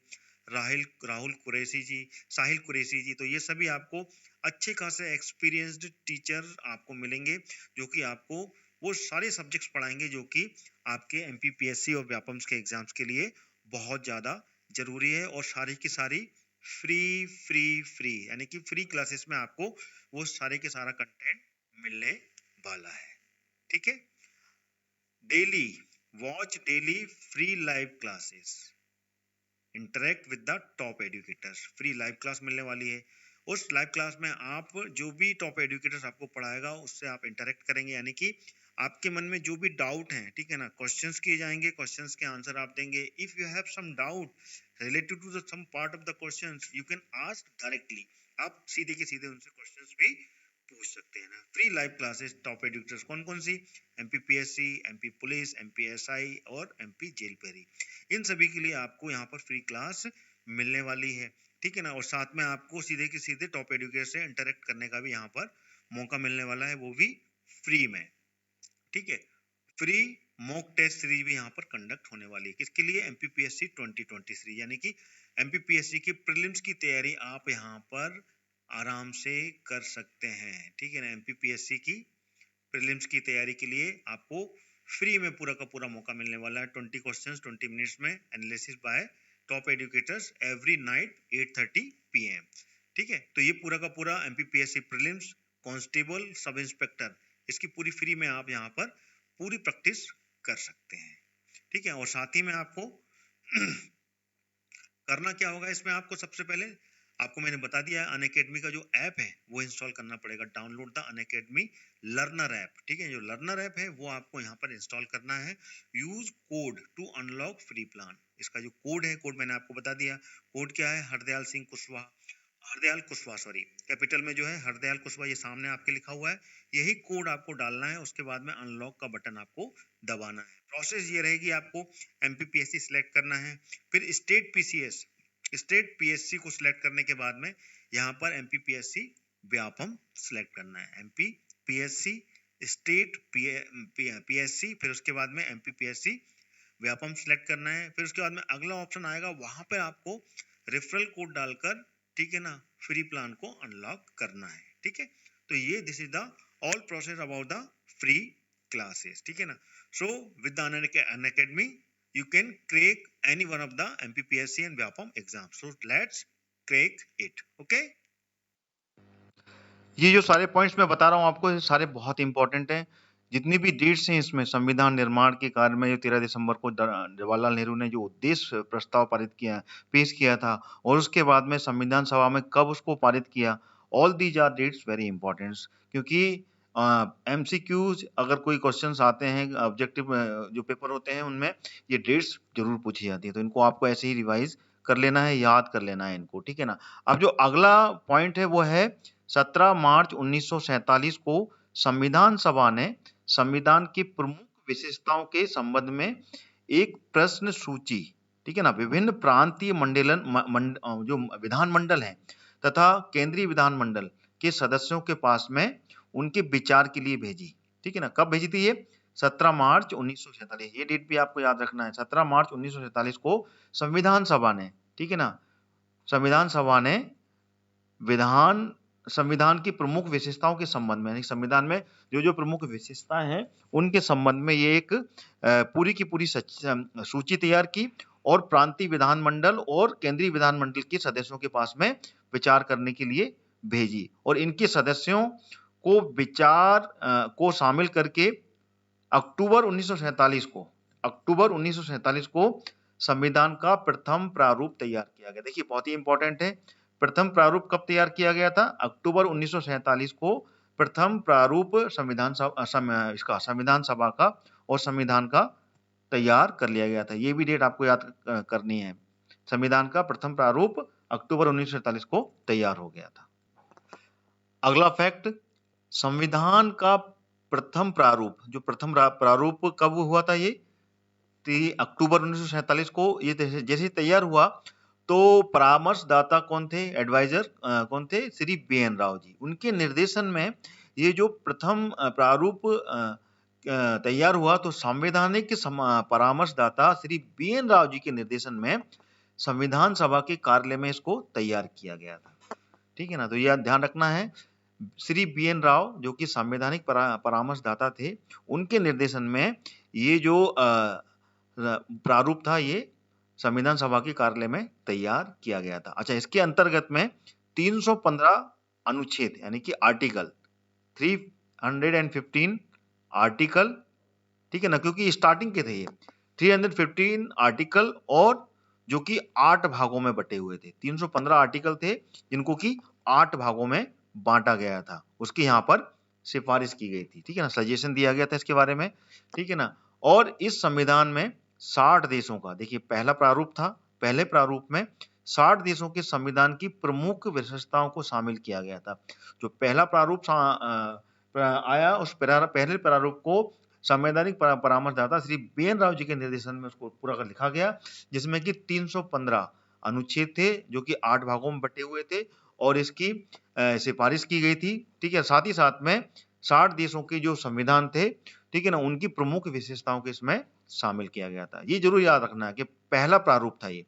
राहुल कुरैशी जी, साहिल कुरैशी जी, तो ये सभी आपको अच्छे खासे एक्सपीरियंस्ड टीचर आपको मिलेंगे, जो कि आपको वो सारे सब्जेक्ट्स पढ़ाएंगे जो कि आपके MPPSC और व्यापम्स के एग्जाम्स के लिए बहुत ज़्यादा जरूरी है। और सारी की सारी फ्री यानी कि फ्री क्लासेस में आपको वो सारे के सारा कंटेंट मिलने वाला है, ठीक है। Daily watch daily free live classes, interact with the top educators, free live class मिलने वाली है। उस लाइव क्लास में आप जो भी टॉप एजुकेटर्स आपको पढ़ाएगा उससे आप इंटरेक्ट करेंगे, यानी कि आपके मन में जो भी डाउट है, ठीक है ना, क्वेश्चंस किए जाएंगे, क्वेश्चंस के आंसर आप देंगे। If you have some doubt related to the some part of the questions you can ask directly, आप सीधे के सीधे उनसे क्वेश्चंस भी पूछ सकते हैं ना। Free live classes top educators कौन कौन सी, MPPSC, MP पुलिस, MPSI और MP जेल प्रहरी, इन सभी के लिए आपको यहाँ पर फ्री क्लास मिलने वाली है, ठीक है ना। और साथ में आपको सीधे के सीधे टॉप एजुकेटर से इंटरेक्ट करने का भी यहाँ पर मौका मिलने वाला है, वो भी फ्री में, ठीक है। फ्री मॉक टेस्ट सीरीज भी यहाँ पर कंडक्ट होने वाली है, किसके लिए, MPPSC 2020 सीरीज, यानी कि MPPSC की प्रीलिम्स की तैयारी आप यहाँ पर आराम से कर सकते हैं, ठीक है ना। MPPSC की प्रीलिम्स की तैयारी के लिए आपको फ्री में पूरा का पूरा मौका मिलने वाला है। 20 क्वेश्चंस 20 मिनट्स में, analysis bye top educators every night 8:30 PM, ठीक है। तो ये पूरा का पूरा MPPSC prelims, constable, sub inspector, इसकी पूरी फ्री में आप यहाँ पर पूरी प्रैक्टिस कर सकते हैं, ठीक है। और साथ ही में आपको करना क्या होगा, इसमें आपको सबसे पहले आपको मैंने बता दिया है, अनअकैडमी का जो ऐप है वो इंस्टॉल करना पड़ेगा। Download the Unacademy learner app, ठीक है। जो लर्नर ऐप है वो आपको यहाँ पर इंस्टॉल करना है। Use code to unlock free plan, इसका जो कोड है, कोड मैंने आपको बता दिया। कोड क्या है, हरदयाल कुशवाहा सॉरी, कैपिटल में जो है हरदयाल कुशवाहा, ये सामने आपके लिखा हुआ है, यही कोड आपको डालना है। उसके बाद में अनलॉक का बटन आपको दबाना है। प्रोसेस ये रहेगी, आपको MPPSC सिलेक्ट करना है, फिर स्टेट PSC को सिलेक्ट करने के बाद में यहाँ पर MPPSC व्यापम सिलेक्ट करना है। MPPSC स्टेट PSC, फिर उसके बाद में MPPSC व्यापम सिलेक्ट करना है। फिर उसके बाद में अगला ऑप्शन आएगा, वहां पर आपको रेफरल कोड डालकर, ठीक है ना, फ्री प्लान को अनलॉक करना है, ठीक है। तो ये this is the all process about the free classes, ठीक है ना। So with the Unacademy you can crack any one of the MPPSC and Vyapam exams. So let's crack it. Okay? ये जो सारे पॉइंट्स मैं बता रहा हूँ आपको, ये सारे बहुत इंपॉर्टेंट हैं। जितनी भी डेट्स हैं इसमें संविधान निर्माण के कार्य में जो 13 दिसंबर को जवाहरलाल नेहरू ने जो उद्देश्य प्रस्ताव पारित किया, पेश किया था, और उसके बाद में संविधान सभा में कब उसको पारित किया, all these are dates very important, क्योंकि एमसीक्यूज अगर कोई क्वेश्चंस आते हैं ऑब्जेक्टिव जो पेपर होते हैं उनमें ये डेट्स जरूर पूछी जाती है, तो इनको आपको ऐसे ही रिवाइज कर लेना है, याद कर लेना है इनको, ठीक है ना। अब जो अगला पॉइंट है वो है 17 मार्च 1947 को संविधान सभा ने संविधान की प्रमुख विशेषताओं के संबंध में एक प्रश्न सूची, ठीक है ना, विभिन्न प्रांतीय जो विधानमंडल हैं तथा केंद्रीय विधानमंडल के सदस्यों के पास में उनके विचार के लिए भेजी, ठीक है ना। कब भेजी थी ये? 17 मार्च 1947, ये डेट भी आपको याद रखना है। 17 मार्च 1947 को संविधान सभा ने, ठीक है ना, संविधान सभा ने संविधान की प्रमुख विशेषताओं के संबंध में, संविधान में जो जो प्रमुख विशेषताएं हैं उनके संबंध में ये एक पूरी की पूरी सूची तैयार की और प्रांतीय विधानमंडल और केंद्रीय विधानमंडल के सदस्यों के पास में विचार करने के लिए भेजी, और इनके सदस्यों को विचार को शामिल करके अक्टूबर 1947 को संविधान का प्रथम प्रारूप तैयार किया गया। देखिए बहुत ही इंपॉर्टेंट है, प्रथम प्रारूप कब तैयार किया गया था? अक्टूबर 1947 को प्रथम प्रारूप संविधान सभा का और संविधान का तैयार कर लिया गया था। ये भी डेट आपको याद करनी है। संविधान का प्रथम प्रारूप अक्टूबर 1947 को तैयार हो गया था। अगला फैक्ट, संविधान का प्रथम प्रारूप, जो प्रथम प्रारूप कब हुआ था? ये अक्टूबर 1947 को ये जैसे तैयार हुआ तो परामर्शदाता कौन थे? एडवाइजर कौन थे? श्री BN राव जी। उनके निर्देशन में ये जो प्रथम प्रारूप तैयार हुआ तो संवैधानिक परामर्शदाता श्री BN राव जी के निर्देशन में संविधान सभा के कार्यालय में इसको तैयार किया गया था, ठीक है ना। तो यह ध्यान रखना है, श्री BN राव जो कि संवैधानिक परामर्शदाता थे, उनके निर्देशन में ये जो प्रारूप था ये संविधान सभा के कार्यालय में तैयार किया गया था। अच्छा, इसके अंतर्गत में 315 अनुच्छेद यानी कि आर्टिकल 315 आर्टिकल, ठीक है ना, क्योंकि स्टार्टिंग के थे ये 315 आर्टिकल और जो कि 8 भागों में बटे हुए थे। 315 आर्टिकल थे जिनको कि 8 भागों में बांटा गया था, उसकी यहाँ पर सिफारिश की गई थी, ठीक है ना, सजेशन दिया गया था इसके बारे में, ठीक है ना। और इस संविधान में 60 देशों का, देखिए पहला प्रारूप था, पहले प्रारूप में 60 देशों के संविधान की प्रमुख विशेषताओं को शामिल किया गया था। जो पहला प्रारूप आया उस पहले प्रारूप को संवैधानिक परामर्शदाता श्री BN राव जी के निर्देशन में उसको पूरा कर लिखा गया, जिसमें कि 315 अनुच्छेद थे जो कि 8 भागों में बटे हुए थे और इसकी सिफारिश की गई थी, ठीक है। साथ ही साथ में 60 देशों के जो संविधान थे, ठीक है ना, उनकी प्रमुख विशेषताओं को इसमें शामिल किया गया था। ये जरूर याद रखना है कि पहला प्रारूप था ये।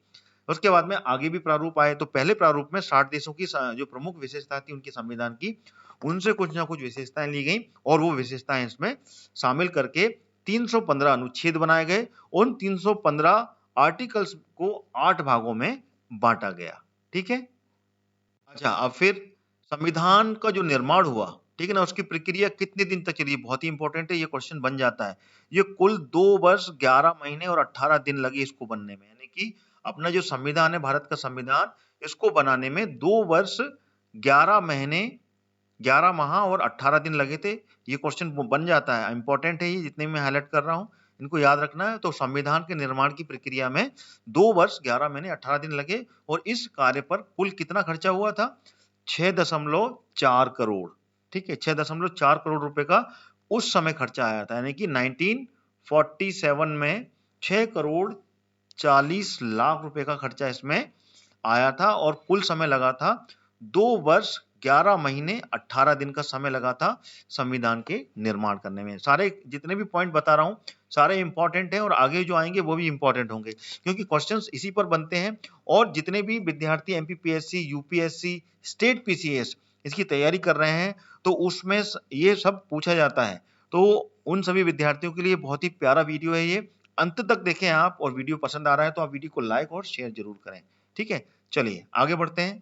उसके बाद में आगे भी प्रारूप आए, तो पहले प्रारूप में 60 देशों की जो प्रमुख विशेषता थी उनके संविधान की, उनसे कुछ ना कुछ विशेषताएं ली गई और वो विशेषताएं इसमें शामिल करके 315 अनुच्छेद बनाए गए। उन 315 आर्टिकल्स को 8 भागों में बांटा गया, ठीक है। अच्छा, अब फिर संविधान का जो निर्माण हुआ, ठीक है ना, उसकी प्रक्रिया कितने दिन तक चली? बहुत ही इंपॉर्टेंट है, ये क्वेश्चन बन जाता है। ये कुल 2 वर्ष 11 महीने और 18 दिन लगे इसको बनने में, यानी कि अपना जो संविधान है, भारत का संविधान, इसको बनाने में 2 वर्ष 11 महीने 11 माह और 18 दिन लगे थे। ये क्वेश्चन बन जाता है, इंपॉर्टेंट है ये, जितने मैं हाईलाइट कर रहा हूँ इनको याद रखना है। तो संविधान के निर्माण की प्रक्रिया में 2 वर्ष 11 महीने 18 दिन लगे और इस कार्य पर कुल कितना खर्चा हुआ था? 6.4 करोड़, ठीक है, 6.4 करोड़ रुपए का उस समय खर्चा आया था, यानी कि 1947 में 6 करोड़ 40 लाख रुपए का खर्चा इसमें आया था और कुल समय लगा था 2 वर्ष 11 महीने 18 दिन का समय लगा था संविधान के निर्माण करने में। सारे जितने भी पॉइंट बता रहा हूं सारे इंपॉर्टेंट हैं और आगे जो आएंगे वो भी इंपॉर्टेंट होंगे, क्योंकि क्वेश्चंस इसी पर बनते हैं। और जितने भी विद्यार्थी MPPSC, UPSC, स्टेट PCS इसकी तैयारी कर रहे हैं तो उसमें ये सब पूछा जाता है। तो उन सभी विद्यार्थियों के लिए बहुत ही प्यारा वीडियो है ये, अंत तक देखें आप, और वीडियो पसंद आ रहा है तो आप वीडियो को लाइक और शेयर जरूर करें, ठीक है। चलिए आगे बढ़ते हैं।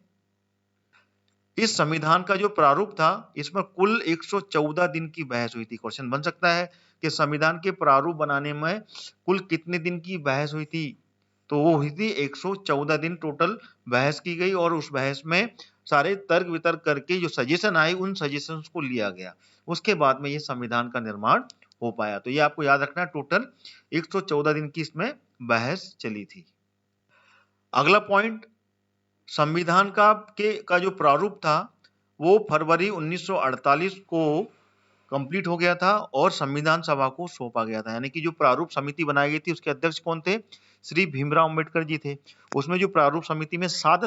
इस संविधान का जो प्रारूप था, इसमें कुल 114 दिन की बहस हुई थी। क्वेश्चन बन सकता है कि संविधान के प्रारूप बनाने में कुल कितने दिन की बहस हुई थी? तो वो हुई थी 114 दिन टोटल बहस की गई और उस बहस में सारे तर्क वितर्क करके जो सजेशन आए उन सजेशंस को लिया गया। उसके बाद में ये संविधान का निर्माण हो पाया। तो ये आपको याद रखना है, टोटल 114 दिन की इसमें बहस चली थी। अगला पॉइंट, संविधान का जो प्रारूप था वो फरवरी 1948 को कंप्लीट हो गया था और संविधान सभा को सौंपा गया था। यानी कि जो प्रारूप समिति बनाई गई थी उसके अध्यक्ष कौन थे? श्री भीमराव अंबेडकर जी थे। उसमें जो प्रारूप समिति में 7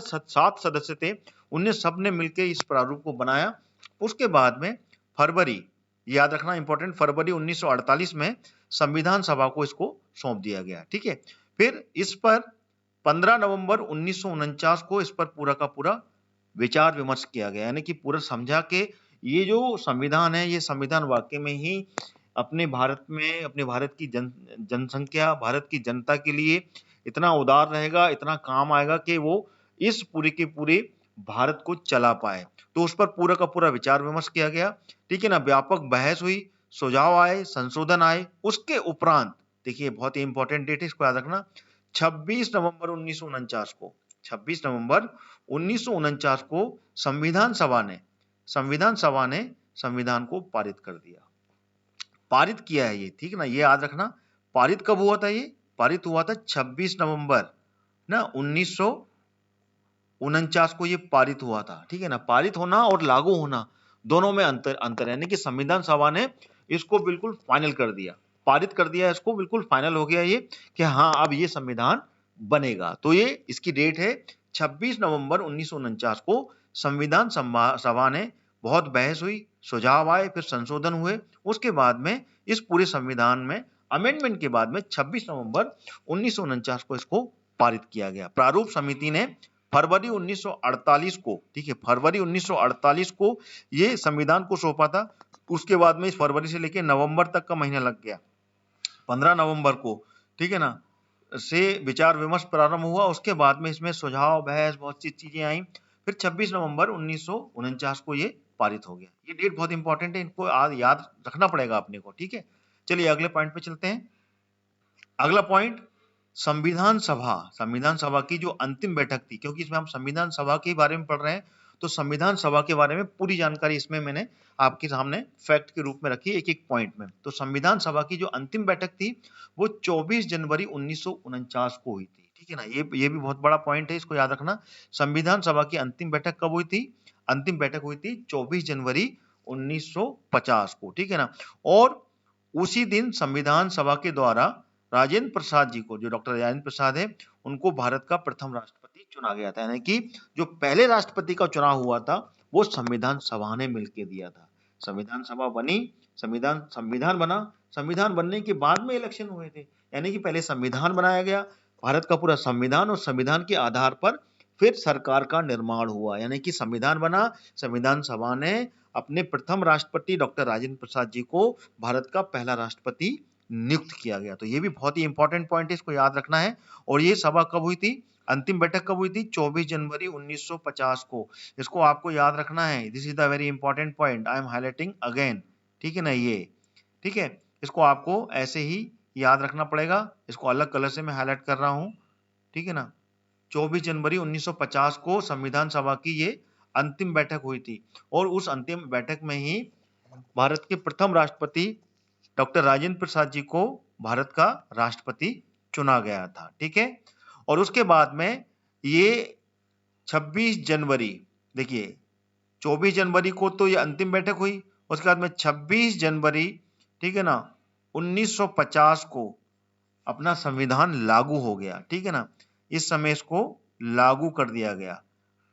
सदस्य थे, उन्हें सबने मिलकर इस प्रारूप को बनाया। उसके बाद में फरवरी, याद रखना इंपॉर्टेंट, फरवरी 1948 में संविधान सभा को इसको सौंप दिया गया। ठीक है, फिर इस पर 15 नवंबर 1949 को इस पर पूरा का पूरा विचार विमर्श किया गया। यानी कि पूरा समझा के ये जो संविधान है, ये संविधान वाकई में ही अपने भारत में, अपने भारत की जनसंख्या, भारत की जनता के लिए इतना उदार रहेगा, इतना काम आएगा कि वो इस पूरे के पूरे भारत को चला पाए। तो उस पर पूरा का पूरा विचार विमर्श किया गया। ठीक है ना, व्यापक बहस हुई, सुझाव आए, संशोधन आए। उसके उपरांत देखिए, बहुत ही इंपॉर्टेंट डेट है, इसको याद रखना, 26 नवंबर 1949 को, 26 नवंबर 1949 को संविधान सभा ने संविधान को पारित कर दिया। पारित किया है ये, ठीक है ना, ये याद रखना। पारित कब हुआ था? ये पारित हुआ था 26 नवंबर ना 1949 को ये पारित हुआ था। ठीक है ना, पारित होना और लागू होना दोनों में अंतर यानी कि संविधान सभा ने इसको बिल्कुल फाइनल कर दिया, पारित कर दिया, इसको बिल्कुल फाइनल हो गया ये कि हाँ अब ये संविधान बनेगा। तो ये इसकी डेट है 26 नवंबर 1949 को संविधान सभा ने, बहुत बहस हुई, सुझाव आए, फिर संशोधन हुए। उसके बाद में इस पूरे संविधान में अमेंडमेंट के बाद में 26 नवंबर 1949 को इसको पारित किया गया। प्रारूप समिति ने फरवरी 1948 को, ठीक है, फरवरी 1948 को ये संविधान को सौंपा था। उसके बाद में इस फरवरी से लेकर नवंबर तक का महीना लग गया। 15 नवंबर को, ठीक है ना, से विचार विमर्श प्रारंभ हुआ। उसके बाद में इसमें सुझाव, बहस, बहुत सी चीजें आई। फिर 26 नवंबर 1949 को ये पारित हो गया। ये डेट बहुत इंपॉर्टेंट है, इनको याद रखना पड़ेगा अपने को। ठीक है, चलिए अगले पॉइंट पे चलते हैं। अगला पॉइंट, संविधान सभा की जो अंतिम बैठक थी, क्योंकि इसमें हम संविधान सभा के बारे में पढ़ रहे हैं, तो संविधान सभा के बारे में पूरी जानकारी इसमें मैंने आपके सामने फैक्ट के रूप में रखी एक एक पॉइंट में। तो संविधान सभा की जो अंतिम बैठक थी वो 24 जनवरी 1949 को हुई थी। ठीक है ना, ये भी बहुत बड़ा पॉइंट है, इसको याद रखना। संविधान सभा की अंतिम बैठक कब हुई थी? अंतिम बैठक हुई थी 24 जनवरी 1950 को। ठीक है ना, और उसी दिन संविधान सभा के द्वारा राजेंद्र प्रसाद जी को, जो डॉक्टर राजेंद्र प्रसाद है, उनको भारत का प्रथम राष्ट्रपति चुना गया था। यानी कि जो पहले राष्ट्रपति का चुनाव हुआ था वो संविधान सभा ने मिलकर दिया था। संविधान सभा बनी, संविधान बना, संविधान बनने के बाद में इलेक्शन हुए थे। यानी कि पहले संविधान बनाया गया, भारत का पूरा संविधान, और संविधान के आधार पर फिर सरकार का निर्माण हुआ। यानी कि संविधान बना, संविधान सभा ने अपने प्रथम राष्ट्रपति डॉक्टर राजेंद्र प्रसाद जी को भारत का पहला राष्ट्रपति नियुक्त किया गया। तो ये भी बहुत ही इंपॉर्टेंट पॉइंट है, इसको याद रखना है। और ये सभा कब हुई थी? अंतिम बैठक कब हुई थी? 24 जनवरी 1950 को। इसको आपको याद रखना है। This is the very important point, I am highlighting again. ठीक है ना, ये ठीक है, इसको आपको ऐसे ही याद रखना पड़ेगा। इसको अलग कलर से मैं हाईलाइट कर रहा हूं। ठीक है ना, 24 जनवरी 1950 को संविधान सभा की ये अंतिम बैठक हुई थी और उस अंतिम बैठक में ही भारत के प्रथम राष्ट्रपति डॉक्टर राजेंद्र प्रसाद जी को भारत का राष्ट्रपति चुना गया था। ठीक है, और उसके बाद में ये 26 जनवरी, देखिए 24 जनवरी को तो ये अंतिम बैठक हुई, उसके बाद में 26 जनवरी, ठीक है ना, 1950 को अपना संविधान लागू हो गया। ठीक है ना, इस समय इसको लागू कर दिया गया।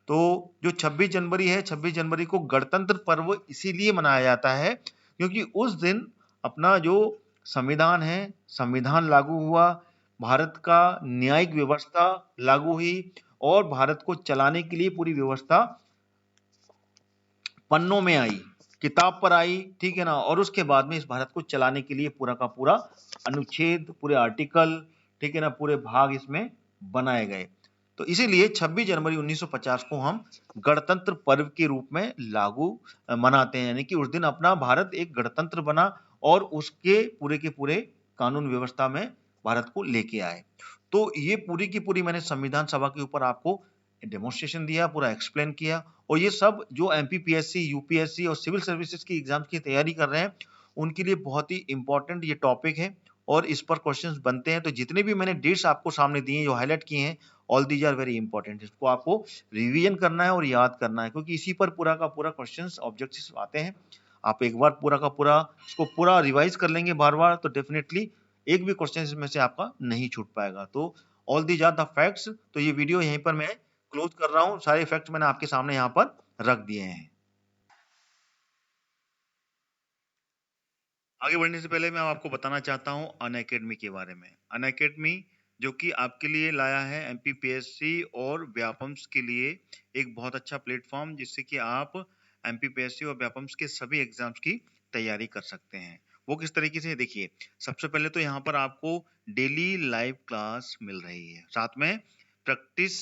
तो जो 26 जनवरी है, 26 जनवरी को गणतंत्र पर्व इसीलिए मनाया जाता है क्योंकि उस दिन अपना जो संविधान है, संविधान लागू हुआ, भारत का न्यायिक व्यवस्था लागू हुई और भारत को चलाने के लिए पूरी व्यवस्था पन्नों में आई, किताब पर आई। ठीक है ना, और उसके बाद में इस भारत को चलाने के लिए पूरा का पूरा अनुच्छेद, पूरे आर्टिकल, ठीक है ना, पूरे भाग इसमें बनाए गए। तो इसीलिए 26 जनवरी 1950 को हम गणतंत्र पर्व के रूप में मनाते हैं, यानी कि उस दिन अपना भारत एक गणतंत्र बना और उसके पूरे के पूरे कानून व्यवस्था में भारत को लेके आए। तो ये पूरी की पूरी मैंने संविधान सभा के ऊपर आपको डेमोन्स्ट्रेशन दिया, पूरा एक्सप्लेन किया, और ये सब जो एमपीपीएससी, यूपीएससी और सिविल सर्विसेज की एग्जाम्स की तैयारी कर रहे हैं उनके लिए बहुत ही इंपॉर्टेंट ये टॉपिक है और इस पर क्वेश्चंस बनते हैं। तो जितने भी मैंने डेट्स आपको सामने दिए हैं, जो हाईलाइट किए हैं, all these are very important. इसको आपको रिवीजन करना है और याद करना है, क्योंकि इसी पर पूरा का पूरा क्वेश्चंस ऑब्जेक्टिव्स आते हैं। आप एक बार पूरा का पूरा इसको पूरा रिवाइज कर लेंगे बार-बार, तो डेफिनेटली एक भी क्वेश्चन इसमें से आपका नहीं छूट पाएगा। तो all these are the facts. तो ये वीडियो यहीं पर मैं क्लोज कर रहा हूँ। सारे फैक्ट्स मैंने आपके सामने यहाँ पर रख दिए हैं। आगे बढ़ने से पहले मैं आपको बताना चाहता हूँ अनअकैडमी के बारे में। अनअकैडमी जो कि आपके लिए लाया है एमपीपीएससी और व्यापम्स के लिए एक बहुत अच्छा प्लेटफॉर्म, जिससे कि आप एमपीपीएससी और व्यापम्स के सभी एग्जाम्स की तैयारी कर सकते हैं। वो किस तरीके से, देखिए, सबसे पहले तो यहाँ पर आपको डेली लाइव क्लास मिल रही है, साथ में प्रैक्टिस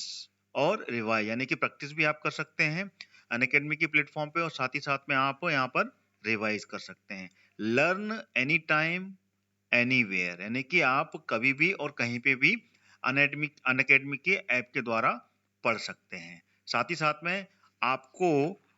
और रिवाइज, यानी कि प्रैक्टिस भी आप कर सकते हैं अनअकैडमी के प्लेटफॉर्म पे, और साथ ही साथ में आप यहाँ पर रिवाइज कर सकते हैं। लर्न एनी टाइम एनीवेयर, यानी कि आप कभी भी और कहीं पे भी अनअकैडमी के ऐप के द्वारा पढ़ सकते हैं। साथ ही साथ में आपको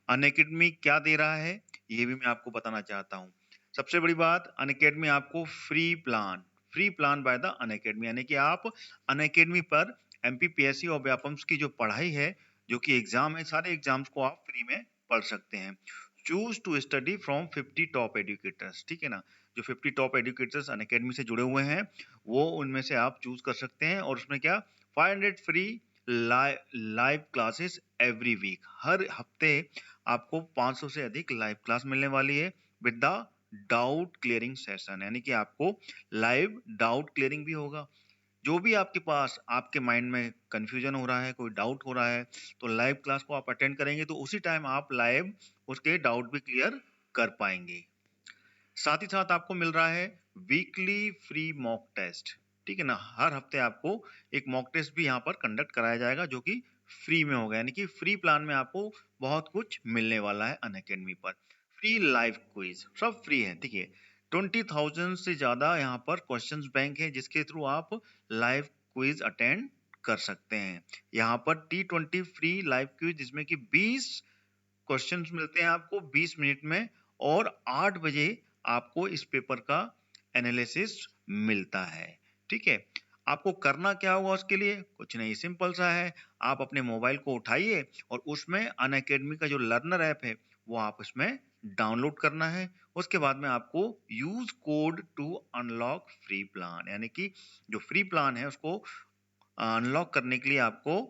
अनअकैडमी क्या दे रहा है ये भी मैं आपको बताना चाहता हूँ। सबसे बड़ी बात, अनअकैडमी आपको free plan by the Unacademy, यानी कि आप अनअकैडमी पर एमपीपीएससी और व्यापम्स की जो पढ़ाई है, जो कि एग्जाम है, सारे एग्जाम्स को आप फ्री में पढ़ सकते हैं। Choose to study from 50 top educators, ठीक है ना। जो 50 टॉप एजुकेटर्स अनअकैडमी से जुड़े हुए हैं, वो उनमें से आप चूज कर सकते हैं। और उसमें क्या, 500 free live classes every week, हर हफ्ते आपको 500 से अधिक लाइव क्लास मिलने वाली है with the doubt clearing session, यानी कि आपको लाइव डाउट क्लियरिंग भी होगा। जो भी आपके पास आपके माइंड में कंफ्यूजन हो रहा है, कोई डाउट हो रहा है, तो लाइव क्लास को आप अटेंड करेंगे तो उसी टाइम आप लाइव उसके डाउट भी क्लियर कर पाएंगे। साथ ही साथ आपको मिल रहा है वीकली फ्री मॉक टेस्ट, ठीक है ना। हर हफ्ते आपको एक मॉक टेस्ट भी यहाँ पर कंडक्ट कराया जाएगा, जो कि फ्री में होगा, यानी कि फ्री प्लान में आपको बहुत कुछ मिलने वाला है अनअकैडमी पर। फ्री लाइव क्विज, सब फ्री है, ठीक है। 20,000 से ज्यादा यहाँ पर क्वेश्चंस बैंक है, जिसके थ्रू आप लाइव क्विज अटेंड कर सकते हैं। यहाँ पर T20 फ्री लाइव क्विज, जिसमें कि 20 क्वेश्चंस मिलते हैं आपको 20 मिनट में, और 8 बजे आपको इस पेपर का एनालिसिस मिलता है, ठीक है। आपको करना क्या होगा उसके लिए, कुछ नहीं, सिंपल सा है। आप अपने मोबाइल को उठाइए और उसमें अनअकैडमी का जो लर्नर ऐप है वो आप उसमें डाउनलोड करना है। उसके बाद में आपको use code to unlock free plan, यानी कि जो फ्री प्लान है उसको अनलॉक करने के लिए आपको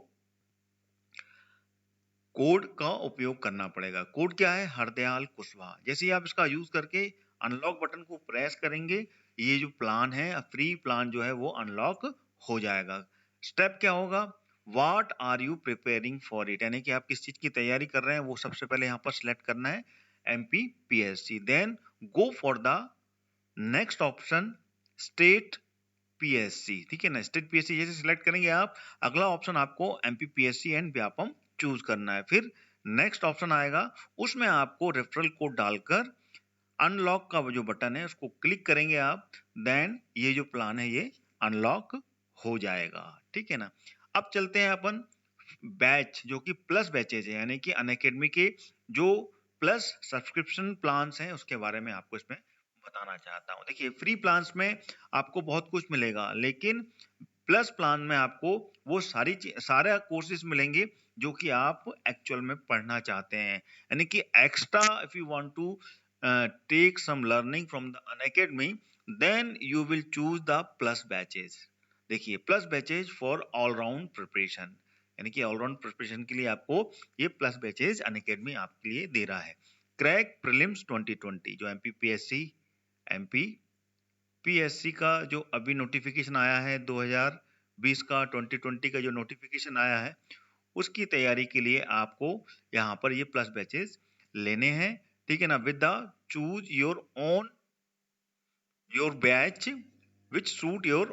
कोड का उपयोग करना पड़ेगा। कोड क्या है, हरदयाल कुशवाहा। जैसे ही आप इसका यूज करके अनलॉक बटन को प्रेस करेंगे, ये जो प्लान है, फ्री प्लान जो है वो अनलॉक हो जाएगा। स्टेप क्या होगा, what are you preparing for it, यानी कि आप किस चीज की तैयारी कर रहे हैं, वो सबसे पहले यहाँ पर सिलेक्ट करना है MPPSC. Then go for the next option state PSC, ठीक है ना। स्टेट पीएससी जैसे सिलेक्ट करेंगे आप, अगला ऑप्शन आपको एमपीपीएससी एंड व्यापम चूज करना है। फिर नेक्स्ट ऑप्शन आएगा, उसमें आपको रेफरल कोड डालकर अनलॉक का जो बटन है उसको क्लिक करेंगे आप, देन ये जो प्लान है ये अनलॉक हो जाएगा, ठीक है ना। अब चलते हैं अपन बैच, जो कि प्लस बैचेज है, यानी कि अनअकैडमी के जो प्लस सब्सक्रिप्शन प्लान्स हैं उसके बारे में आपको इसमें बताना चाहता हूँ। देखिए, फ्री प्लान्स में आपको बहुत कुछ मिलेगा, लेकिन प्लस प्लान में आपको वो सारे कोर्सेज मिलेंगे जो कि आप एक्चुअल में पढ़ना चाहते हैं, यानी कि extra if you want to take some learning from the Unacademy, then you will choose the plus batches. देखिए, plus batches for all round preparation, यानी कि ऑलराउंड प्रिपरेशन के लिए आपको ये प्लस बैचेज अनअकैडमी आपके लिए दे रहा है। क्रैक प्रीलिम्स 2020, जो एमपीपीएससी का जो अभी नोटिफिकेशन आया है 2020 का, 2020 का जो नोटिफिकेशन आया है, उसकी तैयारी के लिए आपको यहाँ पर ये प्लस बैचेस लेने हैं, ठीक है ना। With the choose your batch which suit your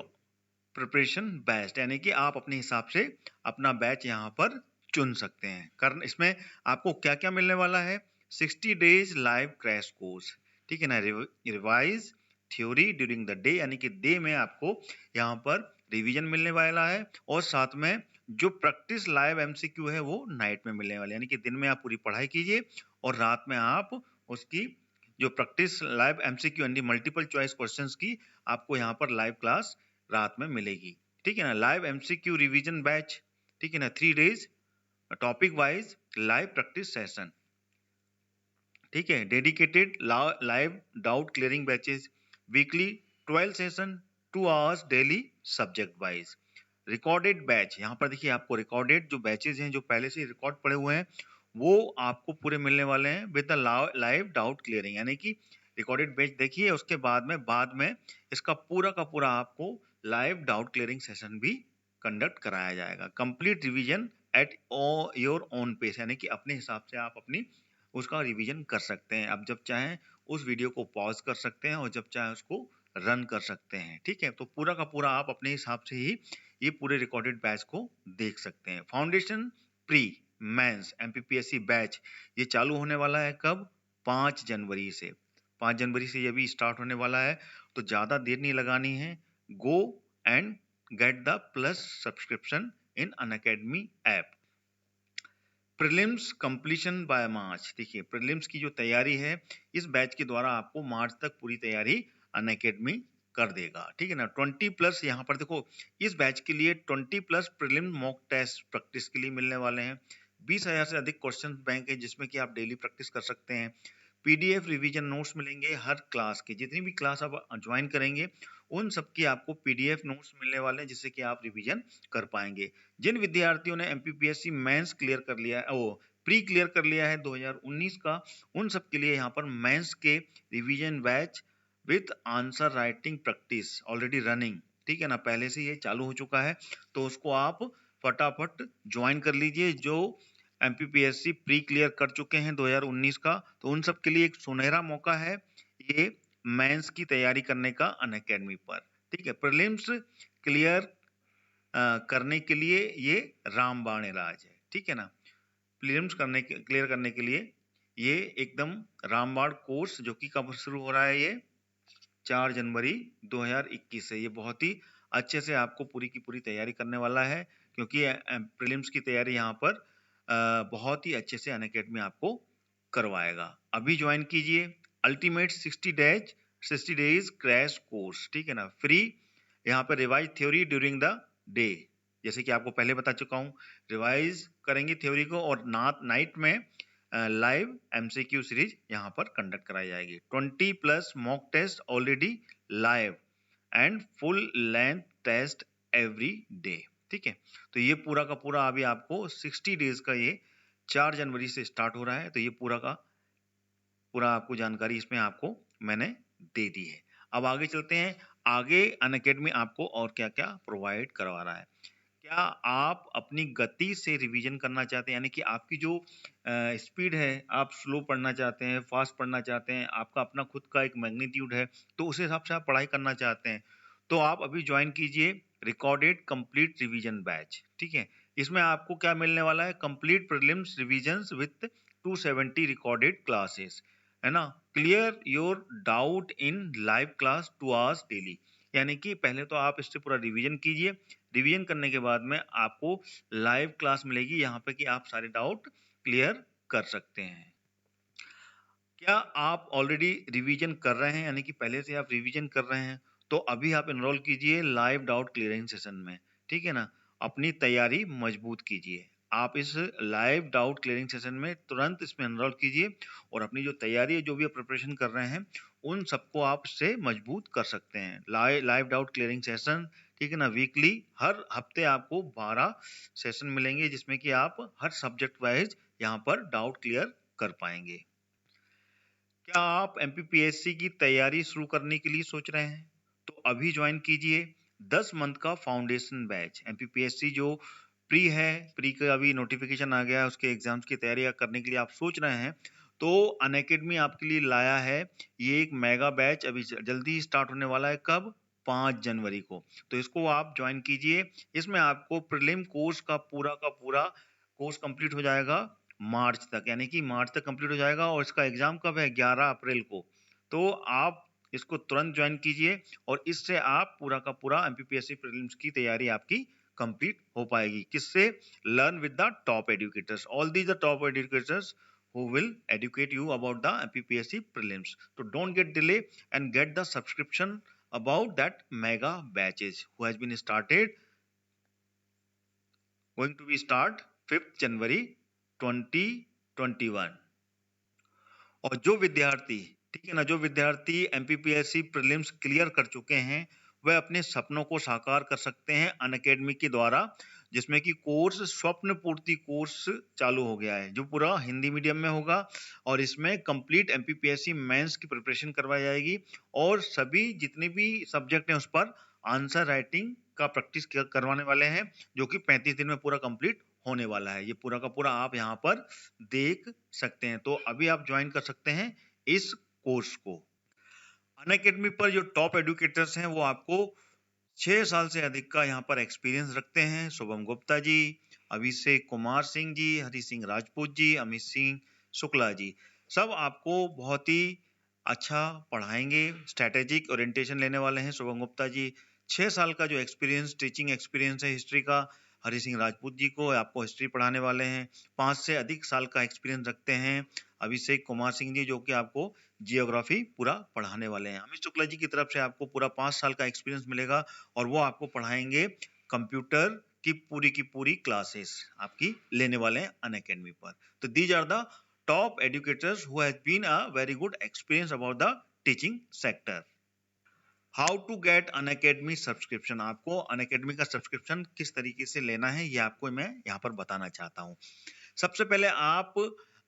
preparation batch, यानी कि आप अपने हिसाब से अपना बैच यहाँ पर चुन सकते हैं। इसमें आपको क्या क्या मिलने वाला है? 60 डेज लाइव क्रैश कोर्स, ठीक है ना। Revise theory during the day, यानी कि डे में आपको यहाँ पर रिवीजन मिलने वाला है, और साथ में जो प्रैक्टिस लाइव एमसीक्यू है वो नाइट में मिलने वाले, यानी कि दिन में आप पूरी पढ़ाई कीजिए और रात में आप उसकी जो प्रैक्टिस लाइव एमसीक्यू यानी मल्टीपल चॉइस क्वेश्चंस की आपको यहाँ पर लाइव क्लास रात में मिलेगी, ठीक है ना। लाइव एमसीक्यू रिवीजन बैच, ठीक है ना, 3 days topic wise live practice session, ठीक है। Dedicated live doubt clearing batches, weekly 12 session, 2 hours daily subject wise. Recorded batch, यहाँ पर देखिए आपको रिकॉर्डेड जो बैचेस हैं जो पहले से रिकॉर्ड पड़े हुए हैं वो आपको पूरे मिलने वाले हैं with the live doubt clearing, यानी कि रिकॉर्डेड बैच देखिए, उसके बाद में इसका पूरा का पूरा आपको लाइव डाउट क्लियरिंग सेशन भी कंडक्ट कराया जाएगा। Complete revision at your own pace, यानी कि अपने हिसाब से आप अपनी उसका रिवीजन कर सकते हैं। आप जब चाहें उस वीडियो को पॉज कर सकते हैं और जब चाहें उसको रन कर सकते हैं, ठीक है। तो पूरा का पूरा आप अपने हिसाब से ही ये पूरे रिकॉर्डेड बैच को देख सकते हैं। Foundation pre mains MPPSC batch ये चालू होने वाला है कब? 5 जनवरी से। 5 जनवरी से ये भी स्टार्ट होने वाला है, तो ज्यादा देर नहीं लगानी है। Go and get the plus subscription in Unacademy app. Prelims completion by March, देखिए प्रीलिम्स की जो तैयारी है इस बैच के द्वारा आपको मार्च तक पूरी तैयारी अनअकैडमी कर देगा, ठीक है ना। 20 प्लस यहाँ पर देखो इस बैच के लिए 20 plus prelim mock test practice के लिए मिलने वाले हैं। 20,000 से अधिक क्वेश्चन बैंक है जिसमें कि आप डेली प्रैक्टिस कर सकते हैं। पीडीएफ रिवीजन नोट्स मिलेंगे हर क्लास के, जितनी भी क्लास आप ज्वाइन करेंगे उन सबकी आपको पीडीएफ नोट्स मिलने वाले हैं जिससे कि आप रिवीजन कर पाएंगे। जिन विद्यार्थियों ने एमपीपीएससी मेंस क्लियर कर लिया है, वो प्री क्लियर कर लिया है 2019 का, उन सब के लिए यहाँ पर मेंस के revision batch with answer writing practice already running, ठीक है ना, पहले से ये चालू हो चुका है, तो उसको आप फटाफट ज्वाइन कर लीजिए। जो एमपीपीएससी प्री क्लियर कर चुके हैं 2019 का, तो उन सब के लिए एक सुनहरा मौका है ये मेंस की तैयारी करने का अनअकैडमी पर, ठीक है। प्रीलिम्स क्लियर करने के लिए ये रामबाण इलाज है, ठीक है ना। प्रीलिम्स क्लियर करने के लिए ये एकदम रामबाण कोर्स, जो कि कब शुरू हो रहा है? ये 4 जनवरी 2021 से। ये बहुत ही अच्छे से आपको पूरी की पूरी तैयारी करने वाला है, क्योंकि प्रीलिम्स की तैयारी यहाँ पर बहुत ही अच्छे से अनअकैडमी आपको करवाएगा। अभी ज्वाइन कीजिए अल्टीमेट 60 डेज क्रैश कोर्स, ठीक है ना, फ्री। यहाँ पर revise theory during the day, जैसे कि आपको पहले बता चुका हूँ, रिवाइज करेंगे थ्योरी को और नाइट में लाइव एमसीक्यू सीरीज यहाँ पर कंडक्ट कराई जाएगी। 20 plus mock test already live and full length test every day, ठीक है। तो ये पूरा का पूरा अभी आपको 60 डेज का ये 4 जनवरी से स्टार्ट हो रहा है, तो ये पूरा का पूरा आपको जानकारी इसमें आपको मैंने दे दी है। अब आगे चलते हैं, आगे अनअकैडमी आपको और क्या क्या प्रोवाइड करवा रहा है। क्या आप अपनी गति से रिवीजन करना चाहते हैं, यानी कि आपकी जो स्पीड है, आप स्लो पढ़ना चाहते हैं, फास्ट पढ़ना चाहते हैं, आपका अपना खुद का एक मैग्नीट्यूड है, तो उस हिसाब से आप पढ़ाई करना चाहते हैं, तो आप अभी ज्वाइन कीजिए रिकॉर्डेड कंप्लीट रिवीजन बैच, ठीक है। इसमें आपको क्या मिलने वाला है? Complete prelims revisions with 270 recorded classes, है ना। Clear your doubt in live class 2 hours daily, यानी कि पहले तो आप इससे पूरा रिवीजन कीजिए, रिवीजन करने के बाद में आपको लाइव क्लास मिलेगी यहाँ पे कि आप सारे डाउट क्लियर कर सकते हैं। क्या आप ऑलरेडी रिवीजन कर रहे हैं, यानी कि पहले से आप रिवीजन कर रहे हैं, तो अभी आप एनरोल कीजिए लाइव डाउट क्लियरिंग सेशन में, ठीक है ना। अपनी तैयारी मजबूत कीजिए, आप इस लाइव डाउट क्लियरिंग सेशन में तुरंत इसमें एनरोल कीजिए और अपनी जो तैयारी है, जो भी आप प्रिपरेशन कर रहे हैं, उन सबको आप इससे मजबूत कर सकते हैं। लाइव डाउट क्लियरिंग सेशन, ठीक है ना, वीकली हर हफ्ते आपको 12 सेशन मिलेंगे जिसमें कि आप हर सब्जेक्ट वाइज यहाँ पर डाउट क्लियर कर पाएंगे। क्या आप एमपीपीएससी की तैयारी शुरू करने के लिए सोच रहे हैं, तो अभी ज्वाइन कीजिए 10 मंथ का फाउंडेशन बैच। एमपीपीएससी जो प्री है, प्री का अभी नोटिफिकेशन आ गया है, उसके एग्जाम्स की तैयारी करने के लिए आप सोच रहे हैं, तो अनअकैडमी आपके लिए लाया है ये एक मेगा बैच, अभी जल्दी स्टार्ट होने वाला है। कब? 5 जनवरी को। तो इसको आप ज्वाइन कीजिए। इसमें आपको प्रीलिम कोर्स का पूरा कोर्स कंप्लीट हो जाएगा मार्च तक, यानी कि मार्च तक कंप्लीट हो जाएगा और इसका एग्जाम कब है? 11 अप्रैल को। तो आप इसको तुरंत ज्वाइन कीजिए और इससे आप पूरा का पूरा एमपीपीएससी प्रीलिम्स की तैयारी आपकी कंप्लीट हो पाएगी। किससे? Learn with the top educators, all these the top educators who will educate you about the MPPSC prelims. So don't get delay and get the subscription about that mega batches who has been started, going to be start 5th January 2021. और जो विद्यार्थी, ठीक है ना, जो विद्यार्थी MPPSC prelims clear कर चुके हैं वह अपने सपनों को साकार कर सकते हैं अनअकैडमी के द्वारा, जिसमें कि कोर्स स्वप्न पूर्ति कोर्स चालू हो गया है जो पूरा हिंदी मीडियम में होगा और इसमें कंप्लीट एमपीपीएससी मेंस की प्रिपरेशन करवाई जाएगी और सभी जितने भी सब्जेक्ट हैं उस पर आंसर राइटिंग का प्रैक्टिस करवाने वाले हैं, जो कि 35 दिन में पूरा कंप्लीट होने वाला है। ये पूरा का पूरा आप यहाँ पर देख सकते हैं। तो अभी आप ज्वाइन कर सकते हैं इस कोर्स को। अनअकैडमी पर जो टॉप एडुकेटर्स हैं वो आपको 6 साल से अधिक का यहाँ पर एक्सपीरियंस रखते हैं। शुभम गुप्ता जी, अभिषेक कुमार सिंह जी, हरि सिंह राजपूत जी, अमित सिंह शुक्ला जी, सब आपको बहुत ही अच्छा पढ़ाएंगे। स्ट्रेटेजिक ओरिएंटेशन लेने वाले हैं शुभम गुप्ता जी। 6 साल का जो एक्सपीरियंस, टीचिंग एक्सपीरियंस है हिस्ट्री का, हरि सिंह राजपूत जी को आपको हिस्ट्री पढ़ाने वाले हैं। 5 से अधिक साल का एक्सपीरियंस रखते हैं अभिषेक कुमार सिंह जी, जो कि आपको जियोग्राफी पूरा पढ़ाने वाले हैं। अमित शुक्ला जी की तरफ से आपको पूरा 5 साल का एक्सपीरियंस मिलेगा और वो आपको पढ़ाएंगे कंप्यूटर की पूरी क्लासेस आपकी लेने वाले हैं अनअकैडमी पर। तो these are the top educators who has been a very good experience about the teaching sector. How to get Unacademy subscription, आपको अनअकैडमी का सब्सक्रिप्शन किस तरीके से लेना है ये आपको मैं यहाँ पर बताना चाहता हूँ। सबसे पहले आप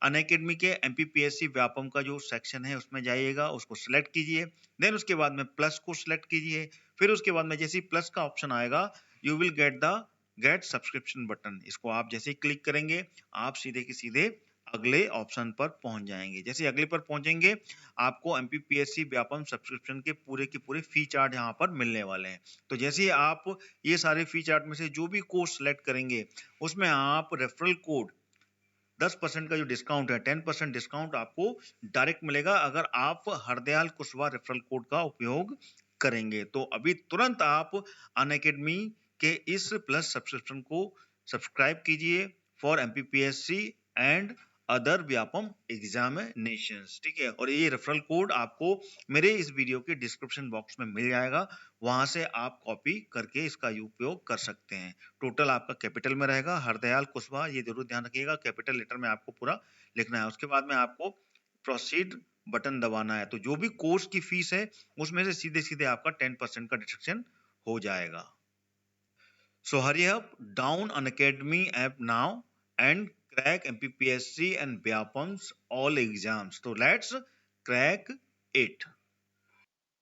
अनअकैडमी के एमपीपीएससी व्यापम का जो सेक्शन है उसमें जाइएगा, उसको सिलेक्ट कीजिए। देन उसके बाद में प्लस को सिलेक्ट कीजिए। फिर उसके बाद में जैसे ही प्लस का ऑप्शन आएगा you will get subscription button. इसको आप जैसे ही क्लिक करेंगे आप सीधे के सीधे अगले ऑप्शन पर पहुंच जाएंगे। जैसे अगले पर पहुंचेंगे आपको एमपीपीएससी व्यापम सब्सक्रिप्शन के पूरे फी चार्ट यहाँ पर मिलने वाले हैं। तो जैसे ही आप ये सारे फी चार्ट में से जो भी कोर्स सेलेक्ट करेंगे उसमें आप रेफरल कोड 10% का जो डिस्काउंट है 10% डिस्काउंट आपको डायरेक्ट मिलेगा अगर आप हरदयाल कुशवाहा रेफरल कोड का उपयोग करेंगे। तो अभी तुरंत आप अनअकैडमी के इस प्लस सब्सक्रिप्शन को सब्सक्राइब कीजिए for MPPSC and other Vyapam examinations, ठीक है। और ये रेफरल कोड आपको मेरे इस वीडियो के डिस्क्रिप्शन बॉक्स में मिल जाएगा, वहां से आप कॉपी करके इसका उपयोग कर सकते हैं। टोटल आपका कैपिटल में रहेगा, हरदयाल कुशवाहा, ये जरूर ध्यान रखिएगा, कैपिटल लेटर में आपको पूरा लिखना है। उसके बाद में आपको प्रोसीड बटन दबाना है। तो जो भी कोर्स की फीस है उसमें से सीधे सीधे आपका 10% का डिडक्शन हो जाएगा। So hurry up, down Unacademy app now and crack MPPSC and Vyapam's all exams. So let's crack it.